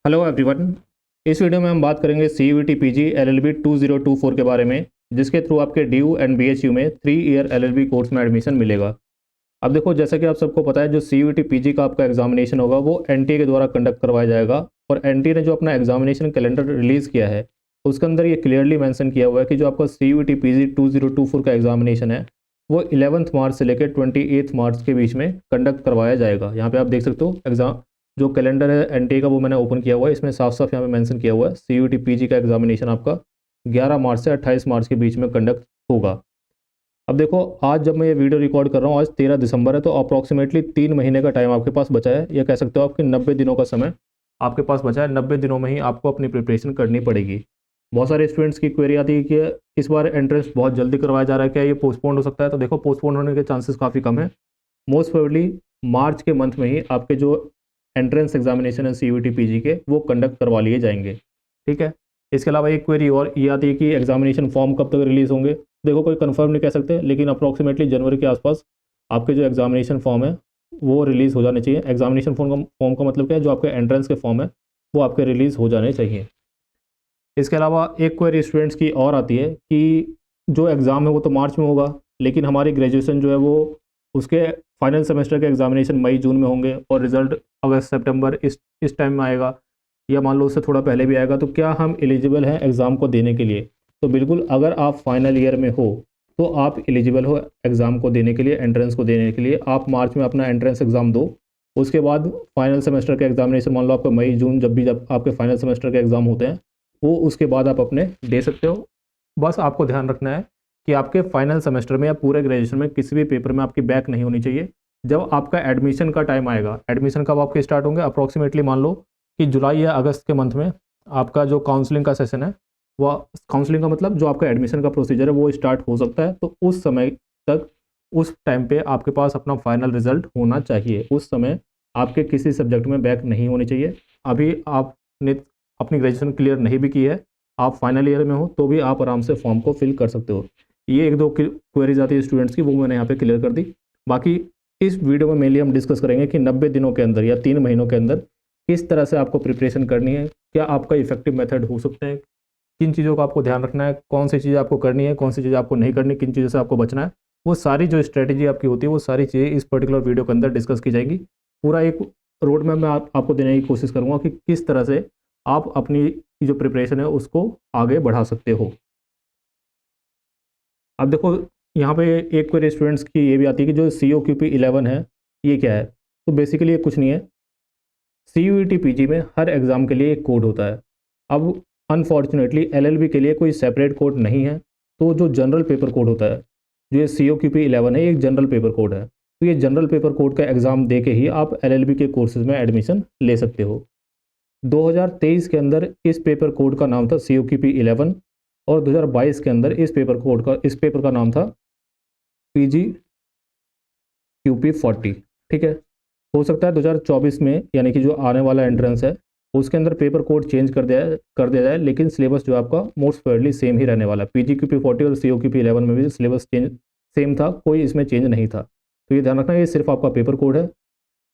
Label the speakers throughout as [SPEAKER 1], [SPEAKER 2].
[SPEAKER 1] Hello everyone. इस video में हम बात करेंगे CUET PG LLB 2024 के बारे में, जिसके थ्रू आपके DU एंड BHU में 3 ईयर LLB कोर्स में एडमिशन मिलेगा। अब देखो, जैसा कि आप सबको पता है, जो CUET PG का आपका एग्जामिनेशन होगा वो NTA के द्वारा कंडक्ट करवाया जाएगा। और NTA ने जो अपना एग्जामिनेशन कैलेंडर रिलीज़ किया है उसके अंदर ये क्लियरली मेंशन किया हुआ है कि जो आपका CUET PG 2024 का एग्जामिनेशन है वो 11 मार्च से लेकर 28 मार्च के बीच में कंडक्ट करवाया जाएगा। यहाँ पे आप देख सकते हो एग्जाम जो कैलेंडर है NTA का वो मैंने ओपन किया हुआ है। इसमें साफ साफ यहाँ पे मेंशन किया हुआ है CUET PG का एग्जामिनेशन आपका 11 मार्च से 28 मार्च के बीच में कंडक्ट होगा। अब देखो, आज जब मैं ये वीडियो रिकॉर्ड कर रहा हूँ, आज 13 दिसंबर है, तो अप्रॉक्सीमेटली 3 महीने का टाइम आपके पास बचा है, या कह सकते हो आपके 90 दिनों का समय आपके पास बचा है। 90 दिनों में ही आपको अपनी प्रिपरेशन करनी पड़ेगी। बहुत सारे स्टूडेंट्स की क्वेरी आती है कि इस बार एंट्रेंस बहुत जल्दी करवाया जा रहा है, क्या ये पोस्टपोन हो सकता है? तो देखो, पोस्टपोन होने के चांसेस काफ़ी कम है। मोस्ट प्रोबेबली मार्च के मंथ में ही आपके जो एंट्रेंस एग्जामिनेशन है CUET PG के वो कंडक्ट करवा लिए जाएंगे। ठीक है। इसके अलावा एक क्वेरी और ये आती है कि एग्जामिनेशन फॉर्म कब तक रिलीज़ होंगे। देखो, कोई कंफर्म नहीं कह सकते, लेकिन अप्रॉक्सीमेटली जनवरी के आसपास आपके जो एग्जामिनेशन फॉर्म है वो रिलीज़ हो जाने चाहिए। एग्जामिनेशन फॉर्म का मतलब क्या है? जो आपके एंट्रेंस के फॉर्म है वो आपके रिलीज़ हो जाने चाहिए। इसके अलावा एक क्वेरी स्टूडेंट्स की और आती है कि जो एग्ज़ाम है वो तो मार्च में होगा, लेकिन हमारी ग्रेजुएशन जो है वो उसके फाइनल सेमेस्टर के एग्जामिनेशन मई जून में होंगे और रिज़ल्ट अगस्त सितंबर इस टाइम में आएगा, या मान लो उससे थोड़ा पहले भी आएगा। तो क्या हम एलिजिबल हैं एग्ज़ाम को देने के लिए? तो बिल्कुल, अगर आप फाइनल ईयर में हो तो आप एलिजिबल हो एग्ज़ाम को देने के लिए, एंट्रेंस को देने के लिए। आप मार्च में अपना एंट्रेंस एग्ज़ाम दो, उसके बाद फाइनल सेमेस्टर के एग्जामिनेशन मान लो आपका मई जून, जब आपके फाइनल सेमेस्टर के एग्ज़ाम होते हैं वो उसके बाद आप अपने दे सकते हो। बस आपको ध्यान रखना है कि आपके फाइनल सेमेस्टर में या पूरे ग्रेजुएशन में किसी भी पेपर में आपकी बैक नहीं होनी चाहिए। जब आपका एडमिशन का टाइम आएगा, एडमिशन कब आपके स्टार्ट होंगे? अप्रॉक्सीमेटली मान लो कि जुलाई या अगस्त के मंथ में आपका जो काउंसलिंग का सेशन है, वह काउंसलिंग का मतलब जो आपका एडमिशन का प्रोसीजर है वो स्टार्ट हो सकता है। तो उस समय तक, उस टाइम पे आपके पास अपना फाइनल रिजल्ट होना चाहिए। उस समय आपके किसी सब्जेक्ट में बैक नहीं होनी चाहिए। अभी आपने अपनी ग्रेजुएशन क्लियर नहीं भी की है, आप फाइनल ईयर में हो, तो भी आप आराम से फॉर्म को फिल कर सकते हो। ये एक दो क्वेरीज आती है स्टूडेंट्स की, वो मैंने यहाँ पे क्लियर कर दी। बाकी इस वीडियो में मेनली हम डिस्कस करेंगे कि 90 दिनों के अंदर या 3 महीनों के अंदर किस तरह से आपको प्रिपरेशन करनी है, क्या आपका इफेक्टिव मेथड हो सकते हैं, किन चीज़ों का आपको ध्यान रखना है, कौन सी चीज़ आपको करनी है, कौन सी चीज़ आपको नहीं करनी, किन चीज़ों से आपको बचना है। वो सारी जो स्ट्रेटेजी आपकी होती है वो सारी चीज़ें इस पर्टिकुलर वीडियो के अंदर डिस्कस की जाएगी। पूरा एक रोड मैप मैं आपको देने की कोशिश करूँगा कि किस तरह से आप अपनी जो प्रिपरेशन है उसको आगे बढ़ा सकते हो। अब देखो, यहाँ पे एक क्वेरी स्टूडेंट्स की ये भी आती है कि जो COQP 11 है ये क्या है? तो बेसिकली ये कुछ नहीं है। CUET PG में हर एग्ज़ाम के लिए एक कोड होता है। अब अनफॉर्चुनेटली LLB के लिए कोई सेपरेट कोड नहीं है। तो जो जनरल पेपर कोड होता है, जो ये COQP 11 है, ये एक जनरल पेपर कोड है। तो ये जनरल पेपर कोड का एग्ज़ाम दे के ही आप LLB के कोर्सेज़ में एडमिशन ले सकते हो। 2023 के अंदर इस पेपर कोड का नाम था COQP 11 और 2022 के अंदर इस पेपर का नाम था PGQP 40। ठीक है। हो सकता है 2024 में, यानी कि जो आने वाला एंट्रेंस है उसके अंदर पेपर कोड चेंज कर दिया जाए, लेकिन सिलेबस जो आपका मोस्ट प्रोबेबली सेम ही रहने वाला है। PGQP 40 और COQP 11 में भी सिलेबस सेम था, कोई इसमें चेंज नहीं था। तो ये ध्यान रखना, ये सिर्फ आपका पेपर कोड है,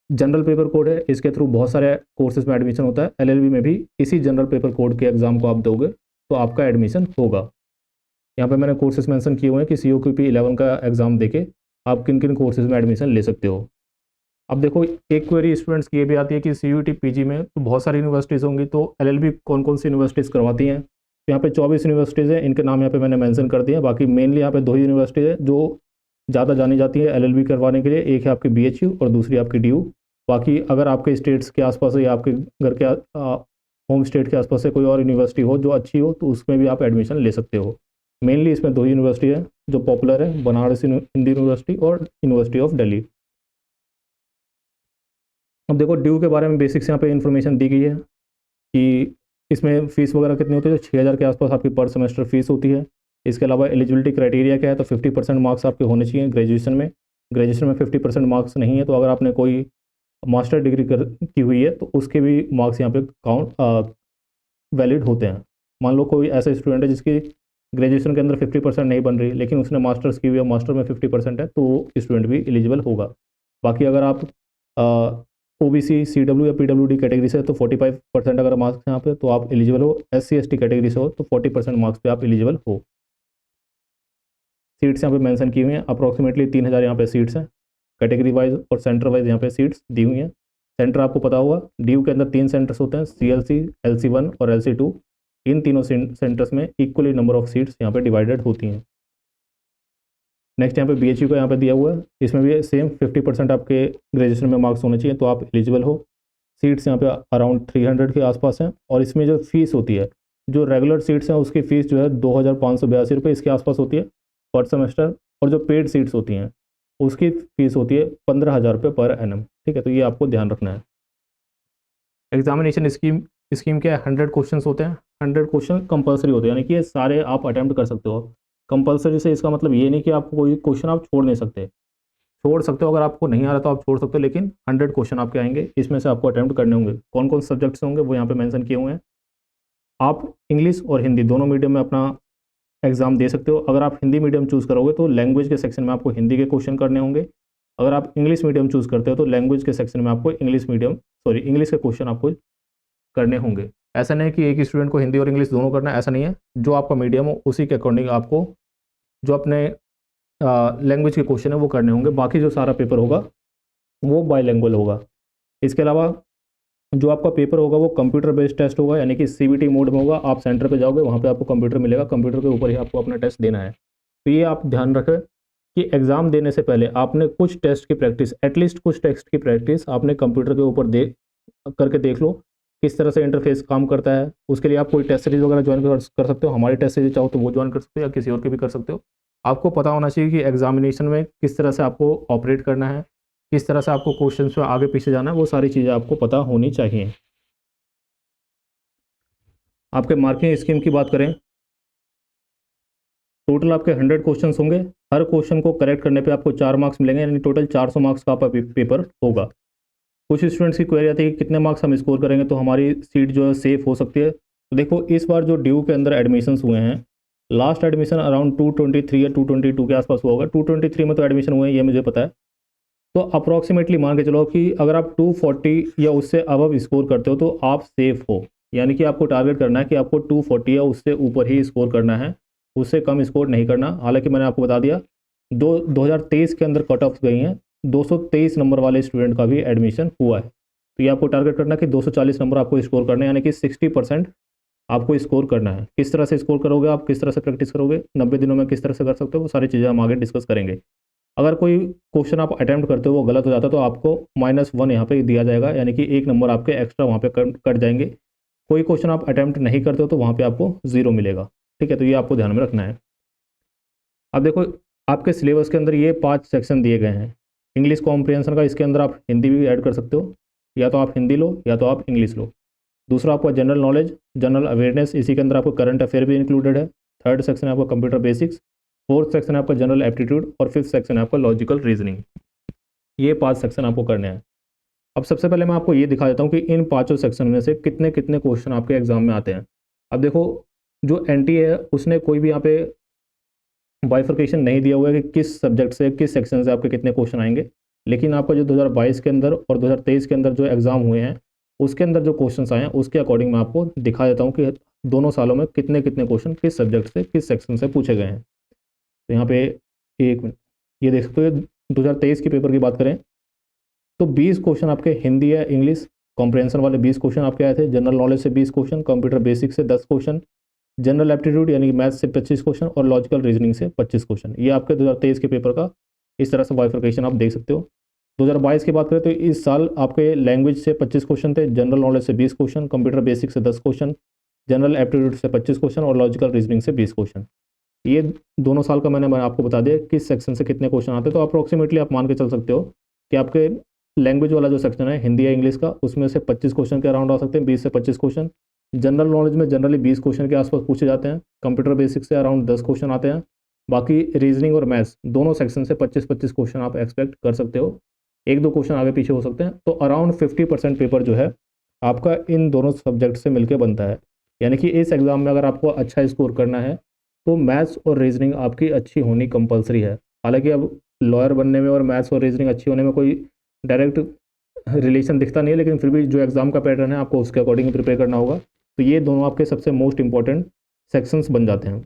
[SPEAKER 1] जनरल पेपर कोड है। इसके थ्रू बहुत सारे कोर्सेज में एडमिशन होता है। LLB में भी इसी जनरल पेपर कोड के एग्जाम को आप दोगे तो आपका एडमिशन होगा। यहाँ पे मैंने कोर्सेज मेंशन किए हुए हैं कि COQP 11 का एग्ज़ाम देके आप किन किन कोर्सेज में एडमिशन ले सकते हो। अब देखो, एक क्वेरी स्टूडेंट्स की ये भी आती है कि CUET PG में तो बहुत सारी यूनिवर्सिटीज़ होंगी, तो LLB कौन कौन सी यूनिवर्सिटीज़ करवाती हैं? तो यहाँ पे 24 यूनिवर्सिटीज़ हैं, इनके नाम यहाँ पे मैंने मेंशन कर दिए हैं। बाकी मेनली यहाँ पे 2 ही यूनिवर्सिटीज़ है जो ज़्यादा जानी जाती है LLB करवाने के लिए। एक है आपकी BHU और दूसरी आपकी DU। बाकी अगर आपके स्टेट्स के आसपास या आपके घर के होम स्टेट के आसपास से कोई और यूनिवर्सिटी हो जो अच्छी हो तो उसमें भी आप एडमिशन ले सकते हो। मेनली इसमें 2 यूनिवर्सिटी है जो पॉपुलर है, बनारस हिंदू यूनिवर्सिटी और यूनिवर्सिटी ऑफ दिल्ली। अब देखो, ड्यू के बारे में बेसिक्स यहाँ पे इन्फॉर्मेशन दी गई है कि इसमें फ़ीस वगैरह कितनी होती है। तो 6,000 के आसपास आपकी पर सेमेस्टर फ़ीस होती है। इसके अलावा एलिजिबिलिटी क्राइटेरिया क्या है? तो 50% मार्क्स आपके होने चाहिए ग्रेजुएशन में। ग्रेजुएशन में 50% मार्क्स नहीं है तो अगर आपने कोई मास्टर डिग्री की हुई है तो उसके भी मार्क्स यहाँ पे काउंट वैलिड होते हैं। मान लो कोई ऐसा स्टूडेंट है जिसकी ग्रेजुएशन के अंदर 50% नहीं बन रही, लेकिन उसने मास्टर्स की हुई है, मास्टर में 50% है, तो वो स्टूडेंट भी एलिजिबल होगा। बाकी अगर आप OBC CW या PWD कैटेगरी से तो 45% अगर मार्क्स यहाँ पे तो आप एलिजिबल हो, SC ST कैटेगरी से हो तो 40% मार्क्स पे आप एलिजिबल हो। सीट्स यहाँ पे मेंशन की हुई हैं, अप्रॉक्सीमेटली 3000 यहाँ पे सीट्स हैं कैटेगरी वाइज, और सेंटर वाइज यहाँ पे सीट्स दी हुई हैं। सेंटर आपको पता होगा DU के अंदर 3 सेंटर्स होते हैं, CLC, LC1 और LC2। इन तीनों सेंटर्स में इक्वली नंबर ऑफ सीट्स यहाँ पे डिवाइडेड होती हैं। नेक्स्ट यहाँ पे BHU का यहाँ पे दिया हुआ है, इसमें भी सेम 50% आपके ग्रेजुएशन में मार्क्स होने चाहिए तो आप एलिजिबल हो। सीट्स यहाँ पे अराउंड 300 के आसपास हैं, और इसमें जो फीस होती है, जो रेगुलर सीट्स हैं उसकी फ़ीस जो है 2582 रुपये इसके आसपास होती है पर सेमेस्टर, और जो पेड सीट्स होती हैं उसकी फ़ीस होती है 15,000 रुपये पर एनम। ठीक है, तो ये आपको ध्यान रखना है। एग्जामिनेशन स्कीम क्या है, 100 क्वेश्चन होते हैं, 100 क्वेश्चन कंपलसरी होते हैं, यानी कि ये सारे आप अटैम्प्ट कर सकते हो। कंपलसरी से इसका मतलब ये नहीं कि आपको कोई क्वेश्चन आप छोड़ नहीं सकते, छोड़ सकते हो, अगर आपको नहीं आ रहा तो आप छोड़ सकते हो, लेकिन 100 क्वेश्चन आपके आएंगे, इसमें से आपको अटैम्प्ट करने होंगे। कौन कौन सब्जेक्ट से होंगे वो यहाँ पे मेंशन किए हुए हैं। आप इंग्लिश और हिंदी दोनों मीडियम में अपना एग्जाम दे सकते हो। अगर आप हिंदी मीडियम चूज़ करोगे तो लैंग्वेज के सेक्शन में आपको हिंदी के क्वेश्चन करने होंगे। अगर आप इंग्लिश मीडियम चूज़ करते हो तो लैंग्वेज के सेक्शन में आपको इंग्लिश के क्वेश्चन आपको करने होंगे। ऐसा नहीं है कि एक ही स्टूडेंट को हिंदी और इंग्लिश दोनों करना है, ऐसा नहीं है। जो आपका मीडियम हो उसी के अकॉर्डिंग आपको जो अपने लैंग्वेज के क्वेश्चन है वो करने होंगे। बाकी जो सारा पेपर होगा वो बाईलैंग्वेज होगा। इसके अलावा जो आपका पेपर होगा वो कंप्यूटर बेस्ड टेस्ट होगा, यानी कि CBT मोड में होगा। आप सेंटर पे जाओगे, वहाँ पे आपको कंप्यूटर मिलेगा, कंप्यूटर के ऊपर ही आपको अपना टेस्ट देना है। तो ये आप ध्यान रखें कि एग्ज़ाम देने से पहले आपने कुछ टेस्ट की प्रैक्टिस, एटलीस्ट कुछ टेस्ट की प्रैक्टिस आपने कंप्यूटर के ऊपर करके देख लो किस तरह से इंटरफेस काम करता है। उसके लिए आप कोई टेस्ट सीरीज वगैरह ज्वाइन कर सकते हो, हमारी टेस्ट सीरीज चाहो तो वो ज्वाइन कर सकते हो, या किसी और के भी कर सकते हो। आपको पता होना चाहिए कि एग्जामिनेशन में किस तरह से आपको ऑपरेट करना है, किस तरह से आपको क्वेश्चन पे आगे पीछे जाना है, वो सारी चीज़ें आपको पता होनी चाहिए। आपके मार्किंग स्कीम की बात करें, टोटल आपके 100 क्वेश्चन होंगे। हर क्वेश्चन को करेक्ट करने पे आपको 4 मार्क्स मिलेंगे, यानी टोटल 400 मार्क्स का आपका पेपर होगा। कुछ स्टूडेंट्स की क्वेरी आती है कि कितने मार्क्स हम स्कोर करेंगे तो हमारी सीट जो है सेफ हो सकती है। तो देखो, इस बार जो DU के अंदर एडमिशन्स हुए हैं, लास्ट एडमिशन अराउंड 223 या 222 के आसपास हुआ होगा। 223 में तो एडमिशन हुए हैं, ये मुझे पता है। तो अप्रॉक्सीमेटली मान के चलो कि अगर आप 240 या उससे अबव स्कोर करते हो तो आप सेफ हो, यानी कि आपको टारगेट करना है कि आपको 240 या उससे ऊपर ही स्कोर करना है, उससे कम स्कोर नहीं करना। हालांकि मैंने आपको बता दिया 2023 के अंदर कट ऑफ गई हैं, 223 नंबर वाले स्टूडेंट का भी एडमिशन हुआ है। तो ये आपको टारगेट करना है कि 240 नंबर आपको स्कोर करना है, यानी कि 60% आपको स्कोर करना है। किस तरह से स्कोर करोगे, आप किस तरह से प्रैक्टिस करोगे, 90 दिनों में किस तरह से कर सकते हो, वो सारी चीज़ें हम आगे डिस्कस करेंगे। अगर कोई क्वेश्चन आप अटैम्प्ट करते हो वो गलत हो जाता है तो आपको -1 यहाँ पे दिया जाएगा, यानी कि 1 नंबर आपके एक्स्ट्रा वहाँ पे कट जाएंगे। कोई क्वेश्चन आप अटैम्प्ट नहीं करते हो तो वहाँ पे आपको 0 मिलेगा। ठीक है, तो ये आपको ध्यान में रखना है। अब देखो, आपके सिलेबस के अंदर ये 5 सेक्शन दिए गए हैं। इंग्लिश कॉम्प्रिहेंशन का, इसके अंदर आप हिंदी भी ऐड कर सकते हो, या तो आप हिंदी लो या तो आप इंग्लिश लो। दूसरा आपका जनरल नॉलेज, जनरल अवेयरनेस, इसी के अंदर आपको करंट अफेयर भी इंक्लूडेड है। थर्ड सेक्शन है आपका कंप्यूटर बेसिक्स, फोर्थ सेक्शन है आपका जनरल एप्टीट्यूड, और फिफ्थ सेक्शन है आपका लॉजिकल रीजनिंग। ये 5 सेक्शन आपको करने हैं। अब सबसे पहले मैं आपको ये दिखा देता हूँ कि इन 5 सेक्शन में से कितने कितने क्वेश्चन आपके एग्जाम में आते हैं। अब देखो, जो NTA है उसने कोई भी यहाँ पे बाइफर्केशन नहीं दिया हुआ है कि किस सब्जेक्ट से, किस सेक्शन से आपके कितने क्वेश्चन आएंगे, लेकिन आपका जो 2022 के अंदर और 2023 के अंदर जो एग्ज़ाम हुए हैं उसके अंदर जो क्वेश्चन आए हैं उसके अकॉर्डिंग मैं आपको दिखा देता हूँ कि दोनों सालों में कितने कितने क्वेश्चन किस सब्जेक्ट से, किस सेक्शन से पूछे गए हैं। तो यहाँ पे एक मिनट, ये देख सकते हो, 2023 के पेपर की बात करें तो 20 क्वेश्चन आपके हिंदी या इंग्लिश कॉम्प्रिहेंशन वाले 20 क्वेश्चन आपके आए थे। जनरल नॉलेज से 20 क्वेश्चन, कंप्यूटर बेसिक से 10 क्वेश्चन, जनरल एप्टीट्यूड यानी कि मैथ्स से 25 क्वेश्चन, और लॉजिकल रीजनिंग से 25 क्वेश्चन। ये आपके 2023 के पेपर का इस तरह से बाइफर्केशन आप देख सकते हो। 2022 की बात करें तो इस साल आपके लैंग्वेज से 25 क्वेश्चन थे, जनरल नॉलेज से 20 क्वेश्चन, कंप्यूटर बेसिक से 10 क्वेश्चन, जनरल एप्टीट्यूड से 25 क्वेश्चन और लॉजिकल रीजनिंग से 20 क्वेश्चन। ये दोनों साल का मैंने आपको बता दिया किस सेक्शन से कितने क्वेश्चन आते हैं। तो अप्रॉक्सीमेटली आप मान के चल सकते हो कि आपके लैंग्वेज वाला जो सेक्शन है हिंदी या इंग्लिश का, उसमें से 25 क्वेश्चन के अराउंड आ सकते हैं, 20 से 25 क्वेश्चन। जनरल नॉलेज में जनरली 20 क्वेश्चन के आसपास पूछे जाते हैं, कंप्यूटर बेसिक से अराउंड 10 क्वेश्चन आते हैं। बाकी रीजनिंग और मैथ्स दोनों सेक्शन से 25-25 क्वेश्चन आप एक्सपेक्ट कर सकते हो, 1-2 क्वेश्चन आगे पीछे हो सकते हैं। तो अराउंड 50% पेपर जो है आपका इन दोनों सब्जेक्ट से मिलकर बनता है। यानी कि इस एग्ज़ाम में अगर आपको अच्छा स्कोर करना है तो मैथ्स और रीजनिंग आपकी अच्छी होनी कंपलसरी है। हालांकि अब लॉयर बनने में और मैथ्स और रीजनिंग अच्छी होने में कोई डायरेक्ट रिलेशन दिखता नहीं है, लेकिन फिर भी जो एग्ज़ाम का पैटर्न है आपको उसके अकॉर्डिंग प्रिपेयर करना होगा। तो ये दोनों आपके सबसे मोस्ट इंपॉर्टेंट सेक्शंस बन जाते हैं।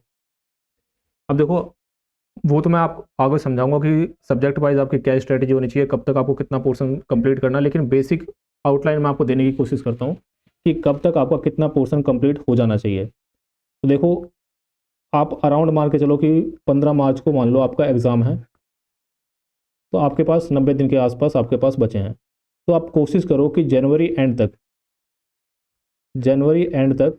[SPEAKER 1] अब देखो, वो तो मैं आप आगे समझाऊंगा कि सब्जेक्ट वाइज आपकी क्या स्ट्रेटेजी होनी चाहिए, कब तक आपको कितना पोर्शन कंप्लीट करना है, लेकिन बेसिक आउटलाइन मैं आपको देने की कोशिश करता हूँ कि कब तक आपका कितना पोर्शन कंप्लीट हो जाना चाहिए। तो देखो, आप अराउंड मान के चलो कि 15 मार्च को मान लो आपका एग्ज़ाम है, तो आपके पास 90 दिन के आसपास आपके पास बचे हैं। तो आप कोशिश करो कि जनवरी एंड तक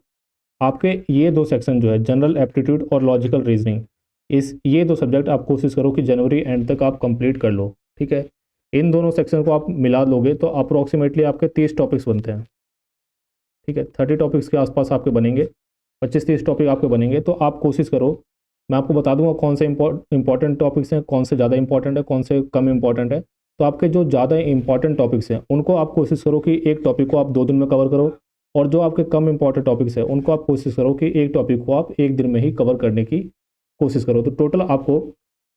[SPEAKER 1] आपके ये दो सेक्शन जो है, जनरल एप्टीट्यूड और लॉजिकल रीजनिंग, ये दो सब्जेक्ट आप कोशिश करो कि जनवरी एंड तक आप कंप्लीट कर लो। ठीक है, इन दोनों सेक्शन को आप मिला लोगे तो अप्रोक्सीमेटली आपके 30 टॉपिक्स बनते हैं। ठीक है, 30 टॉपिक्स के आसपास आपके बनेंगे, 25-30 टॉपिक आपके बनेंगे। तो आप कोशिश करो, मैं आपको बता दूंगा कौन से इंपॉर्टेंट टॉपिक्स हैं, कौन से ज़्यादा इंपॉर्टेंट है, कौन से कम इंपॉर्टेंट है। तो आपके जो ज़्यादा इंपॉर्टेंट टॉपिक्स हैं उनको आप कोशिश करो कि एक टॉपिक को आप 2 दिन में कवर करो, और जो आपके कम इंपॉर्टेंट टॉपिक्स हैं उनको आप कोशिश करो कि एक टॉपिक को आप 1 दिन में ही कवर करने की कोशिश करो। तो टोटल आपको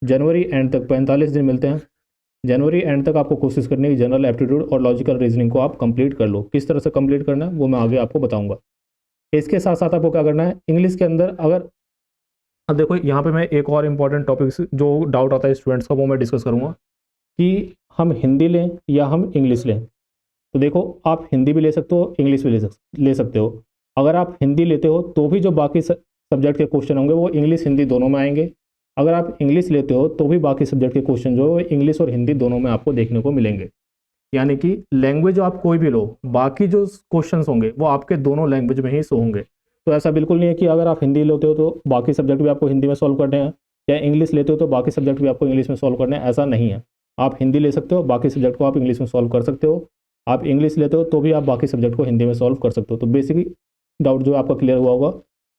[SPEAKER 1] जनवरी एंड तक 45 दिन मिलते हैं। जनवरी एंड तक आपको कोशिश करनी है कि जनरल एप्टीट्यूड और लॉजिकल रीजनिंग को आप कंप्लीट कर लो। किस तरह से कंप्लीट करना है वो मैं आगे आपको बताऊंगा। इसके साथ साथ आपको क्या करना है, इंग्लिश के अंदर अगर, अब देखो यहाँ पे मैं एक और इम्पॉर्टेंट टॉपिक जो डाउट आता है स्टूडेंट्स का वो मैं डिस्कस करूँगा कि हम हिंदी लें या हम इंग्लिश लें। तो देखो, आप हिंदी भी ले सकते हो, इंग्लिश भी ले सकते हो। अगर आप हिंदी लेते हो तो भी जो बाकी सब्जेक्ट के क्वेश्चन होंगे वो इंग्लिश हिंदी दोनों में आएंगे। अगर आप इंग्लिश लेते हो तो भी बाकी सब्जेक्ट के क्वेश्चन जो है वो इंग्लिश और हिंदी दोनों में आपको देखने को मिलेंगे। यानी कि लैंग्वेज आप कोई भी लो, बाकी जो क्वेश्चंस होंगे वो आपके दोनों लैंग्वेज में ही शो होंगे। तो ऐसा बिल्कुल नहीं है कि अगर आप हिंदी लेते हो तो बाकी सब्जेक्ट भी आपको हिंदी में सॉल्व करने हैं, या इंग्लिश लेते हो तो बाकी सब्जेक्ट भी आपको इंग्लिश में सॉल्व करने हैं। ऐसा नहीं है, आप हिंदी ले सकते हो, बाकी सब्जेक्ट को आप इंग्लिश में सॉल्व कर सकते हो। आप इंग्लिश लेते हो तो भी आप बाकी सब्जेक्ट को हिंदी में सॉल्व कर सकते हो। तो बेसिकली डाउट जो आपका क्लियर हुआ होगा।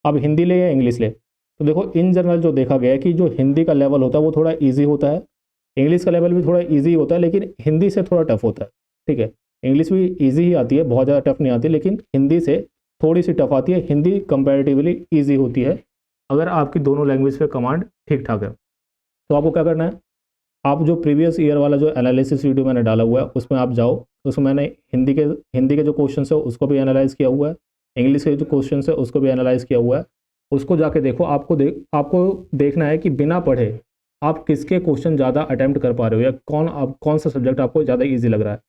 [SPEAKER 1] आप हिंदी ले या इंग्लिश ले, तो देखो इन जनरल जो देखा गया है कि जो हिंदी का लेवल होता है वो थोड़ा ईजी होता है, इंग्लिश का लेवल भी थोड़ा ईजी होता है, लेकिन हिंदी से थोड़ा टफ होता है। ठीक है, इंग्लिश भी ईजी ही आती है, बहुत ज़्यादा टफ नहीं आती, लेकिन हिंदी से थोड़ी सी टफ आती है। हिंदी कंपैरेटिवली ईजी होती है अगर आपकी दोनों लैंग्वेज पे कमांड ठीक ठाक है। तो आपको क्या करना है, आप जो प्रीवियस ईयर वाला जो एनालिसिस वीडियो मैंने डाला हुआ है उसमें आप जाओ। उसमें मैंने हिंदी के जो क्वेश्चन है उसको भी एनालाइज़ किया हुआ है, इंग्लिश के जो क्वेश्चन है उसको भी एनालाइज़ किया हुआ है। उसको जाके देखो, आपको देखना है कि बिना पढ़े आप किसके क्वेश्चन ज़्यादा अटैम्प्ट कर पा रहे हो, या कौन सा सब्जेक्ट आपको ज़्यादा ईजी लग रहा है।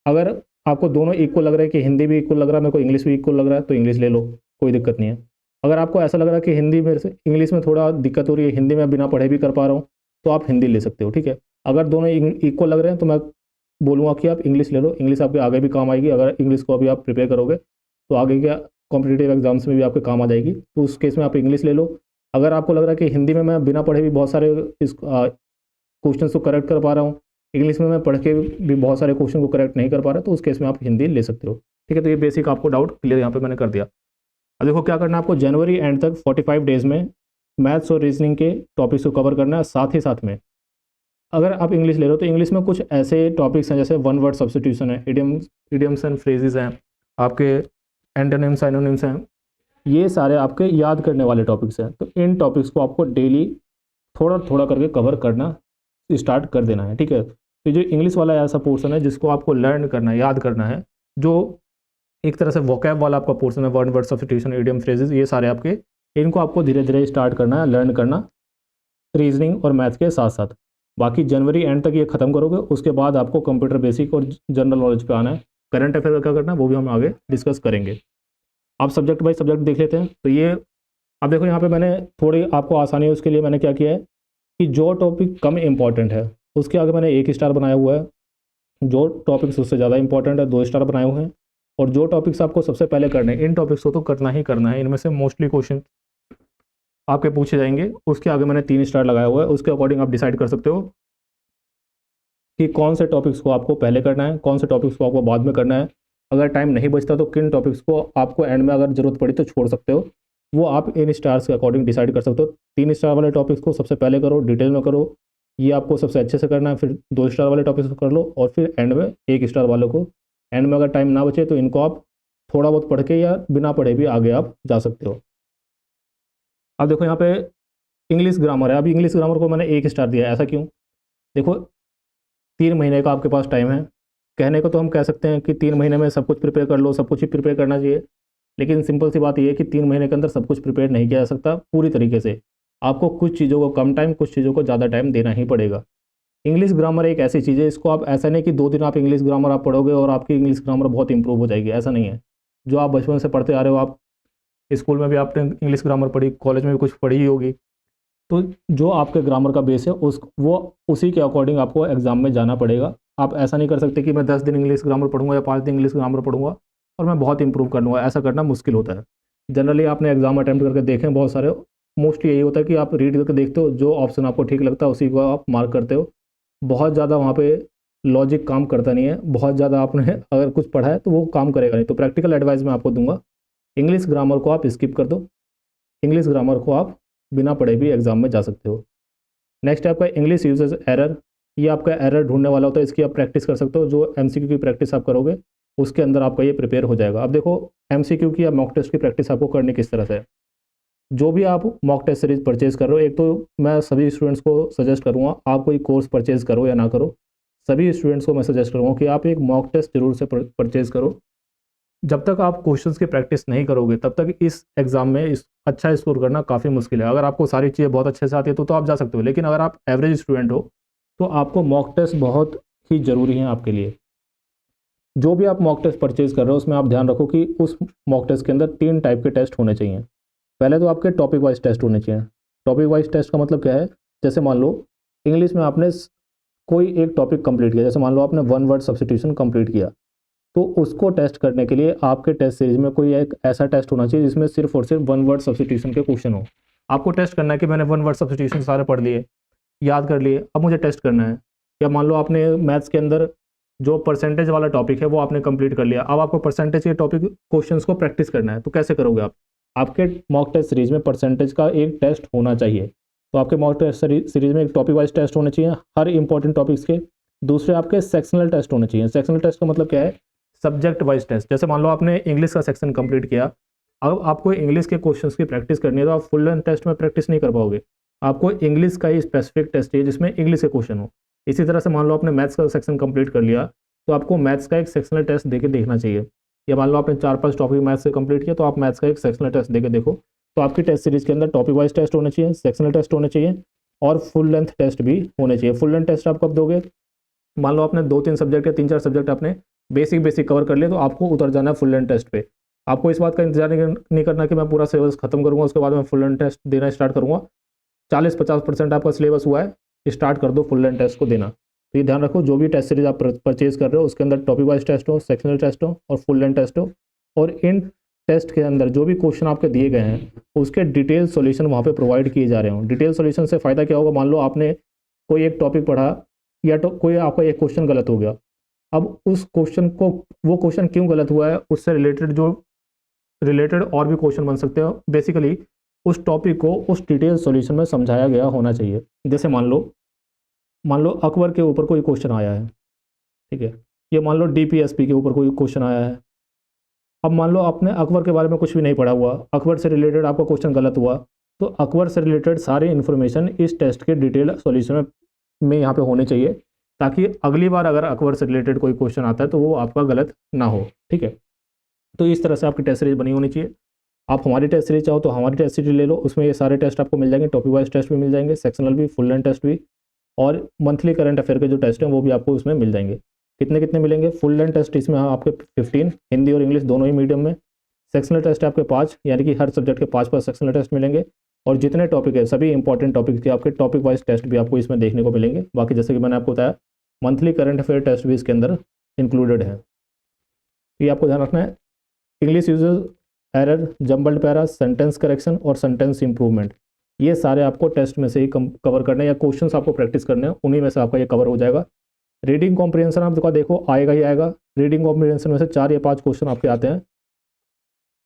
[SPEAKER 1] अगर आपको दोनों इक्वल लग रहा है कि हिंदी भी इक्वल लग रहा है, मेरे को इंग्लिश भी इक्वल लग रहा है, तो इंग्लिश ले लो, कोई दिक्कत नहीं है। अगर आपको ऐसा लग रहा है कि हिंदी मेरे से इंग्लिश में थोड़ा दिक्कत हो रही है, हिंदी में बिना पढ़े भी कर पा रहा हूँ, तो आप हिंदी ले सकते हो। ठीक है, अगर दोनों इक्वल लग रहे हैं तो मैं बोलूँगा कि आप इंग्लिश ले लो। इंग्लिश आपके आगे भी काम आएगी, अगर इंग्लिश को अभी आप प्रिपेयर करोगे तो आगे क्या कॉम्पिटिटिव एग्जाम्स में भी आपके काम आ जाएगी। तो उस केस में आप इंग्लिश ले लो। अगर आपको लग रहा है कि हिंदी में मैं बिना पढ़े भी बहुत सारे इस क्वेश्चन को करेक्ट कर पा रहा हूँ, इंग्लिश में मैं पढ़ के भी बहुत सारे क्वेश्चन को करेक्ट नहीं कर पा रहा, तो उस केस में आप हिंदी ले सकते हो। ठीक है, तो ये बेसिक आपको डाउट क्लियर यहाँ पे मैंने कर दिया। अब देखो क्या करना है, आपको जनवरी एंड तक 45 डेज में मैथ्स और रीजनिंग के टॉपिक्स को कवर करना है। साथ ही साथ में अगर आप इंग्लिश ले रहे हो तो इंग्लिश में कुछ ऐसे टॉपिक्स हैं जैसे वन वर्ड सब्स्टिट्यूशन है, इडियम्स एंड फ्रेजेस हैं, आपके एंटोनिम्स साइनोनिम्स हैं, ये सारे आपके याद करने वाले टॉपिक्स हैं। तो इन टॉपिक्स को आपको डेली थोड़ा थोड़ा करके कवर करना स्टार्ट कर देना है। ठीक है, तो जो इंग्लिश वाला ऐसा पोर्शन है जिसको आपको लर्न करना है, याद करना है, जो एक तरह से वोकैब वाला आपका पोर्शन है, one word substitution, idiom phrases, ये सारे आपके, इनको आपको धीरे धीरे स्टार्ट करना है, लर्न करना रीजनिंग और मैथ के साथ साथ। बाकी जनवरी एंड तक ये खत्म करोगे, उसके बाद आपको कंप्यूटर बेसिक और जनरल नॉलेज पे आना है। करंट अफेयर का क्या करना है वो भी हम आगे डिस्कस करेंगे। आप सब्जेक्ट बाई सब्जेक्ट देख लेते हैं। तो ये अब देखो यहाँ पे मैंने थोड़ी आपको आसानी है उसके लिए मैंने क्या किया है कि जो टॉपिक कम इंपॉर्टेंट है उसके आगे मैंने 1 स्टार बनाया हुआ है, जो टॉपिक्स उससे ज़्यादा इंपॉर्टेंट है 2 स्टार बनाए हुए हैं, और जो टॉपिक्स आपको सबसे पहले करने हैं, इन टॉपिक्स को तो करना ही करना है, इनमें से मोस्टली क्वेश्चन आपके पूछे जाएंगे, उसके आगे मैंने 3 स्टार लगाया हुआ है। उसके अकॉर्डिंग आप डिसाइड कर सकते हो कि कौन से टॉपिक्स को आपको पहले करना है, कौन से टॉपिक्स को आपको बाद में करना है। अगर टाइम नहीं बचता तो किन टॉपिक्स को आपको एंड में अगर ज़रूरत पड़ी तो छोड़ सकते हो, वो आप इन स्टार्स के अकॉर्डिंग डिसाइड कर सकते हो। 3 स्टार वाले टॉपिक्स को सबसे पहले करो, डिटेल में करो, ये आपको सबसे अच्छे से करना है। फिर 2 स्टार वाले टॉपिक्स को कर लो, और फिर एंड में 1 स्टार वालों को। एंड में अगर टाइम ना बचे तो इनको आप थोड़ा बहुत पढ़ के या बिना पढ़े भी आगे आप जा सकते हो। अब देखो यहाँ पे इंग्लिश ग्रामर है। अभी इंग्लिश ग्रामर को मैंने 1 स्टार दिया है, ऐसा क्यों? देखो 3 महीने का आपके पास टाइम है, कहने को तो हम कह सकते हैं कि 3 महीने में सब कुछ प्रिपेयर कर लो, सब कुछ ही प्रिपेयर करना चाहिए, लेकिन सिंपल सी बात यह है कि 3 महीने के अंदर सब कुछ प्रिपेयर नहीं किया जा सकता पूरी तरीके से। आपको कुछ चीज़ों को कम टाइम, कुछ चीज़ों को ज़्यादा टाइम देना ही पड़ेगा। इंग्लिश ग्रामर एक ऐसी चीज़ है, इसको आप ऐसा नहीं कि 2 दिन आप इंग्लिश ग्रामर आप पढ़ोगे और आपकी इंग्लिश ग्रामर बहुत इंप्रूव हो जाएगी, ऐसा नहीं है। जो आप बचपन से पढ़ते आ रहे हो, आप स्कूल में भी आपने इंग्लिश ग्रामर पढ़ी, कॉलेज में भी कुछ पढ़ी ही होगी, तो जो आपके ग्रामर का बेस है वो उसी के अकॉर्डिंग आपको एग्जाम में जाना पड़ेगा। आप ऐसा नहीं कर सकते कि मैं 10 दिन इंग्लिश ग्रामर पढ़ूंगा या 5 दिन इंग्लिश ग्रामर पढ़ूंगा और मैं बहुत इंप्रूव कर लूँगा, ऐसा करना मुश्किल होता है। जनरली आपने एग्जाम अटैम्प्ट करके देखें बहुत सारे, मोस्टली यही होता है कि आप रीड करके देखते हो, जो ऑप्शन आपको ठीक लगता है उसी को आप मार्क करते हो। बहुत ज़्यादा वहाँ पे लॉजिक काम करता नहीं है, बहुत ज़्यादा आपने अगर कुछ पढ़ा है तो वो काम करेगा नहीं। तो प्रैक्टिकल एडवाइस मैं आपको दूंगा, इंग्लिश ग्रामर को आप स्किप कर दो, इंग्लिश ग्रामर को आप बिना पढ़े भी एग्जाम में जा सकते हो। नेक्स्ट है आपका इंग्लिश यूजेस एरर। ये आपका एरर ढूंढने वाला होता है, इसकी आप प्रैक्टिस कर सकते हो। जो एमसीक्यू की प्रैक्टिस आप करोगे उसके अंदर आपका ये प्रिपेयर हो जाएगा। अब देखो एमसीक्यू की या मॉक टेस्ट की प्रैक्टिस आपको करनी किस तरह से है। जो भी आप मॉक टेस्ट सीरीज परचेज कर रहे हो, एक तो मैं सभी स्टूडेंट्स को सजेस्ट करूँगा, आप कोई कोर्स परचेज करो या ना करो, सभी स्टूडेंट्स को मैं सजेस्ट करूँगा कि आप एक मॉक टेस्ट जरूर से परचेज करो। जब तक आप क्वेश्चंस की प्रैक्टिस नहीं करोगे तब तक इस एग्ज़ाम में अच्छा स्कोर करना काफ़ी मुश्किल है। अगर आपको सारी चीज़ें बहुत अच्छे से आती है तो आप जा सकते हो, लेकिन अगर आप एवरेज स्टूडेंट हो तो आपको मॉक टेस्ट बहुत ही ज़रूरी है आपके लिए। जो भी आप मॉक टेस्ट परचेज कर रहे हो उसमें आप ध्यान रखो कि उस मॉक टेस्ट के अंदर 3 टाइप के टेस्ट होने चाहिए। पहले तो आपके टॉपिक वाइज टेस्ट होने चाहिए। टॉपिक वाइज टेस्ट का मतलब क्या है, जैसे मान लो इंग्लिश में आपने कोई एक टॉपिक कंप्लीट किया, जैसे मान लो आपने 1 वर्ड सब्स्टिट्यूशन कंप्लीट किया, तो उसको टेस्ट करने के लिए आपके टेस्ट सीरीज में कोई एक ऐसा टेस्ट होना चाहिए जिसमें सिर्फ और सिर्फ 1 वर्ड सब्स्टिट्यूशन के क्वेश्चन हो। आपको टेस्ट करना है कि मैंने 1 वर्ड सब्स्टिट्यूशन सारे पढ़ लिए, याद कर लिए, अब मुझे टेस्ट करना है। या मान लो आपने मैथ्स के अंदर जो परसेंटेज वाला टॉपिक है वो आपने कंप्लीट कर लिया, अब आपको परसेंटेज के टॉपिक क्वेश्चंस को प्रैक्टिस करना है, तो कैसे करोगे आप। आपके मॉक टेस्ट सीरीज में परसेंटेज का एक टेस्ट होना चाहिए। तो आपके मॉक टेस्ट सीरीज में एक टॉपिक वाइज टेस्ट होने चाहिए हर इंपॉर्टेंट टॉपिक्स के। दूसरे आपके सेक्शनल टेस्ट होने चाहिए। सेक्शनल टेस्ट का मतलब क्या है, सब्जेक्ट वाइज टेस्ट। जैसे मान लो आपने इंग्लिश का सेक्शन कंप्लीट किया, अब आपको इंग्लिश के क्वेश्चंस की प्रैक्टिस करनी है, तो आप फुल लेंथ टेस्ट में प्रैक्टिस नहीं कर पाओगे। आपको इंग्लिश का ही स्पेसिफिक टेस्ट चाहिए जिसमें इंग्लिश के क्वेश्चन हो। इसी तरह से मान लो आपने मैथ्स का सेक्शन कंप्लीट कर लिया, तो आपको मैथ्स का एक सेक्शनल टेस्ट देके देखना चाहिए। या मान लो आपने 4-5 टॉपिक मैथ्स से कंप्लीट किया, तो आप मैथ्स का एक सेक्शनल टेस्ट देके देखो। तो आपकी टेस्ट सीरीज के अंदर टॉपिक वाइज टेस्ट होने चाहिए, सेक्शनल टेस्ट होने चाहिए और फुल लेंथ टेस्ट भी होने चाहिए। फुल लेंथ टेस्ट आप कब दोगे, मान लो आपने 2-3 सब्जेक्ट या 3-4 सब्जेक्ट आपने बेसिक कवर कर लिए, तो आपको उतर जाना है फुल लेंथ टेस्ट पे। आपको इस बात का इंतजार नहीं करना कि मैं पूरा सिलेबस खत्म करूंगा उसके बाद मैं फुल लेंथ टेस्ट देना स्टार्ट करूंगा। 40-50% आपका सिलेबस हुआ है, स्टार्ट कर दो फुल लेंथ टेस्ट को देना। तो ये ध्यान रखो, जो भी टेस्ट सीरीज आप परचेज कर रहे हो उसके अंदर टॉपिक वाइज टेस्ट हो, सेक्शनल टेस्ट हो और फुल लेंथ टेस्ट हो। और इन टेस्ट के अंदर जो भी क्वेश्चन आपके दिए गए हैं उसके डिटेल सॉल्यूशन वहाँ पे प्रोवाइड किए जा रहे हों। डिटेल सॉल्यूशन से फ़ायदा क्या होगा, मान लो आपने कोई एक टॉपिक पढ़ा या तो कोई आपका एक क्वेश्चन गलत हो गया, अब उस क्वेश्चन को, वो क्वेश्चन क्यों गलत हुआ है उससे रिलेटेड और भी क्वेश्चन बन सकते हैं। बेसिकली उस टॉपिक को उस डिटेल सॉल्यूशन में समझाया गया होना चाहिए। जैसे मान लो अकबर के ऊपर कोई क्वेश्चन आया है, ठीक है, ये मान लो डीपीएसपी के ऊपर कोई क्वेश्चन आया है। अब मान लो आपने अकबर के बारे में कुछ भी नहीं पढ़ा हुआ, अकबर से रिलेटेड आपका क्वेश्चन गलत हुआ, तो अकबर से रिलेटेड सारी इन्फॉर्मेशन इस टेस्ट के डिटेल सॉल्यूशन में यहाँ पे होने चाहिए, ताकि अगली बार अगर अकबर से रिलेटेड कोई क्वेश्चन आता है तो वो आपका गलत ना हो। ठीक है, तो इस तरह से आपकी टेस्ट सीरीज बनी होनी चाहिए। आप हमारी टेस्ट सीरीज चाहो तो हमारी टेस्ट सीरीज ले लो, उसमें ये सारे टेस्ट आपको मिल जाएंगे, टॉपिक वाइज टेस्ट भी मिल जाएंगे, सेक्शनल भी, फुल लेंथ टेस्ट भी, और मंथली करंट अफेयर के जो टेस्ट हैं वो भी आपको उसमें मिल जाएंगे। कितने मिलेंगे, फुल लेंथ टेस्ट इसमें आपके 15, हिंदी और इंग्लिश दोनों ही मीडियम में। सेक्शनल टेस्ट आपके 5, यानी कि हर सब्जेक्ट के 5 सेक्शनल टेस्ट मिलेंगे। और जितने टॉपिक है सभी इंपॉर्टेंट टॉपिक के आपके टॉपिक वाइज टेस्ट भी आपको इसमें देखने को मिलेंगे। बाकी जैसे कि मैंने आपको बताया मंथली करंट अफेयर टेस्ट भी इसके अंदर इंक्लूडेड है। ये आपको ध्यान रखना है। English uses error, jumbled para, sentence correction और सेंटेंस इंप्रूवमेंट, ये सारे आपको टेस्ट में से ही कवर करने हैं, या क्वेश्चंस आपको प्रैक्टिस करने हैं, उन्हीं में से आपका ये कवर हो जाएगा। रीडिंग कॉम्प्रिहेंशन आप देखो आएगा ही आएगा। रीडिंग कॉम्प्रिहेंशन में से 4 या 5 क्वेश्चन आपके आते हैं,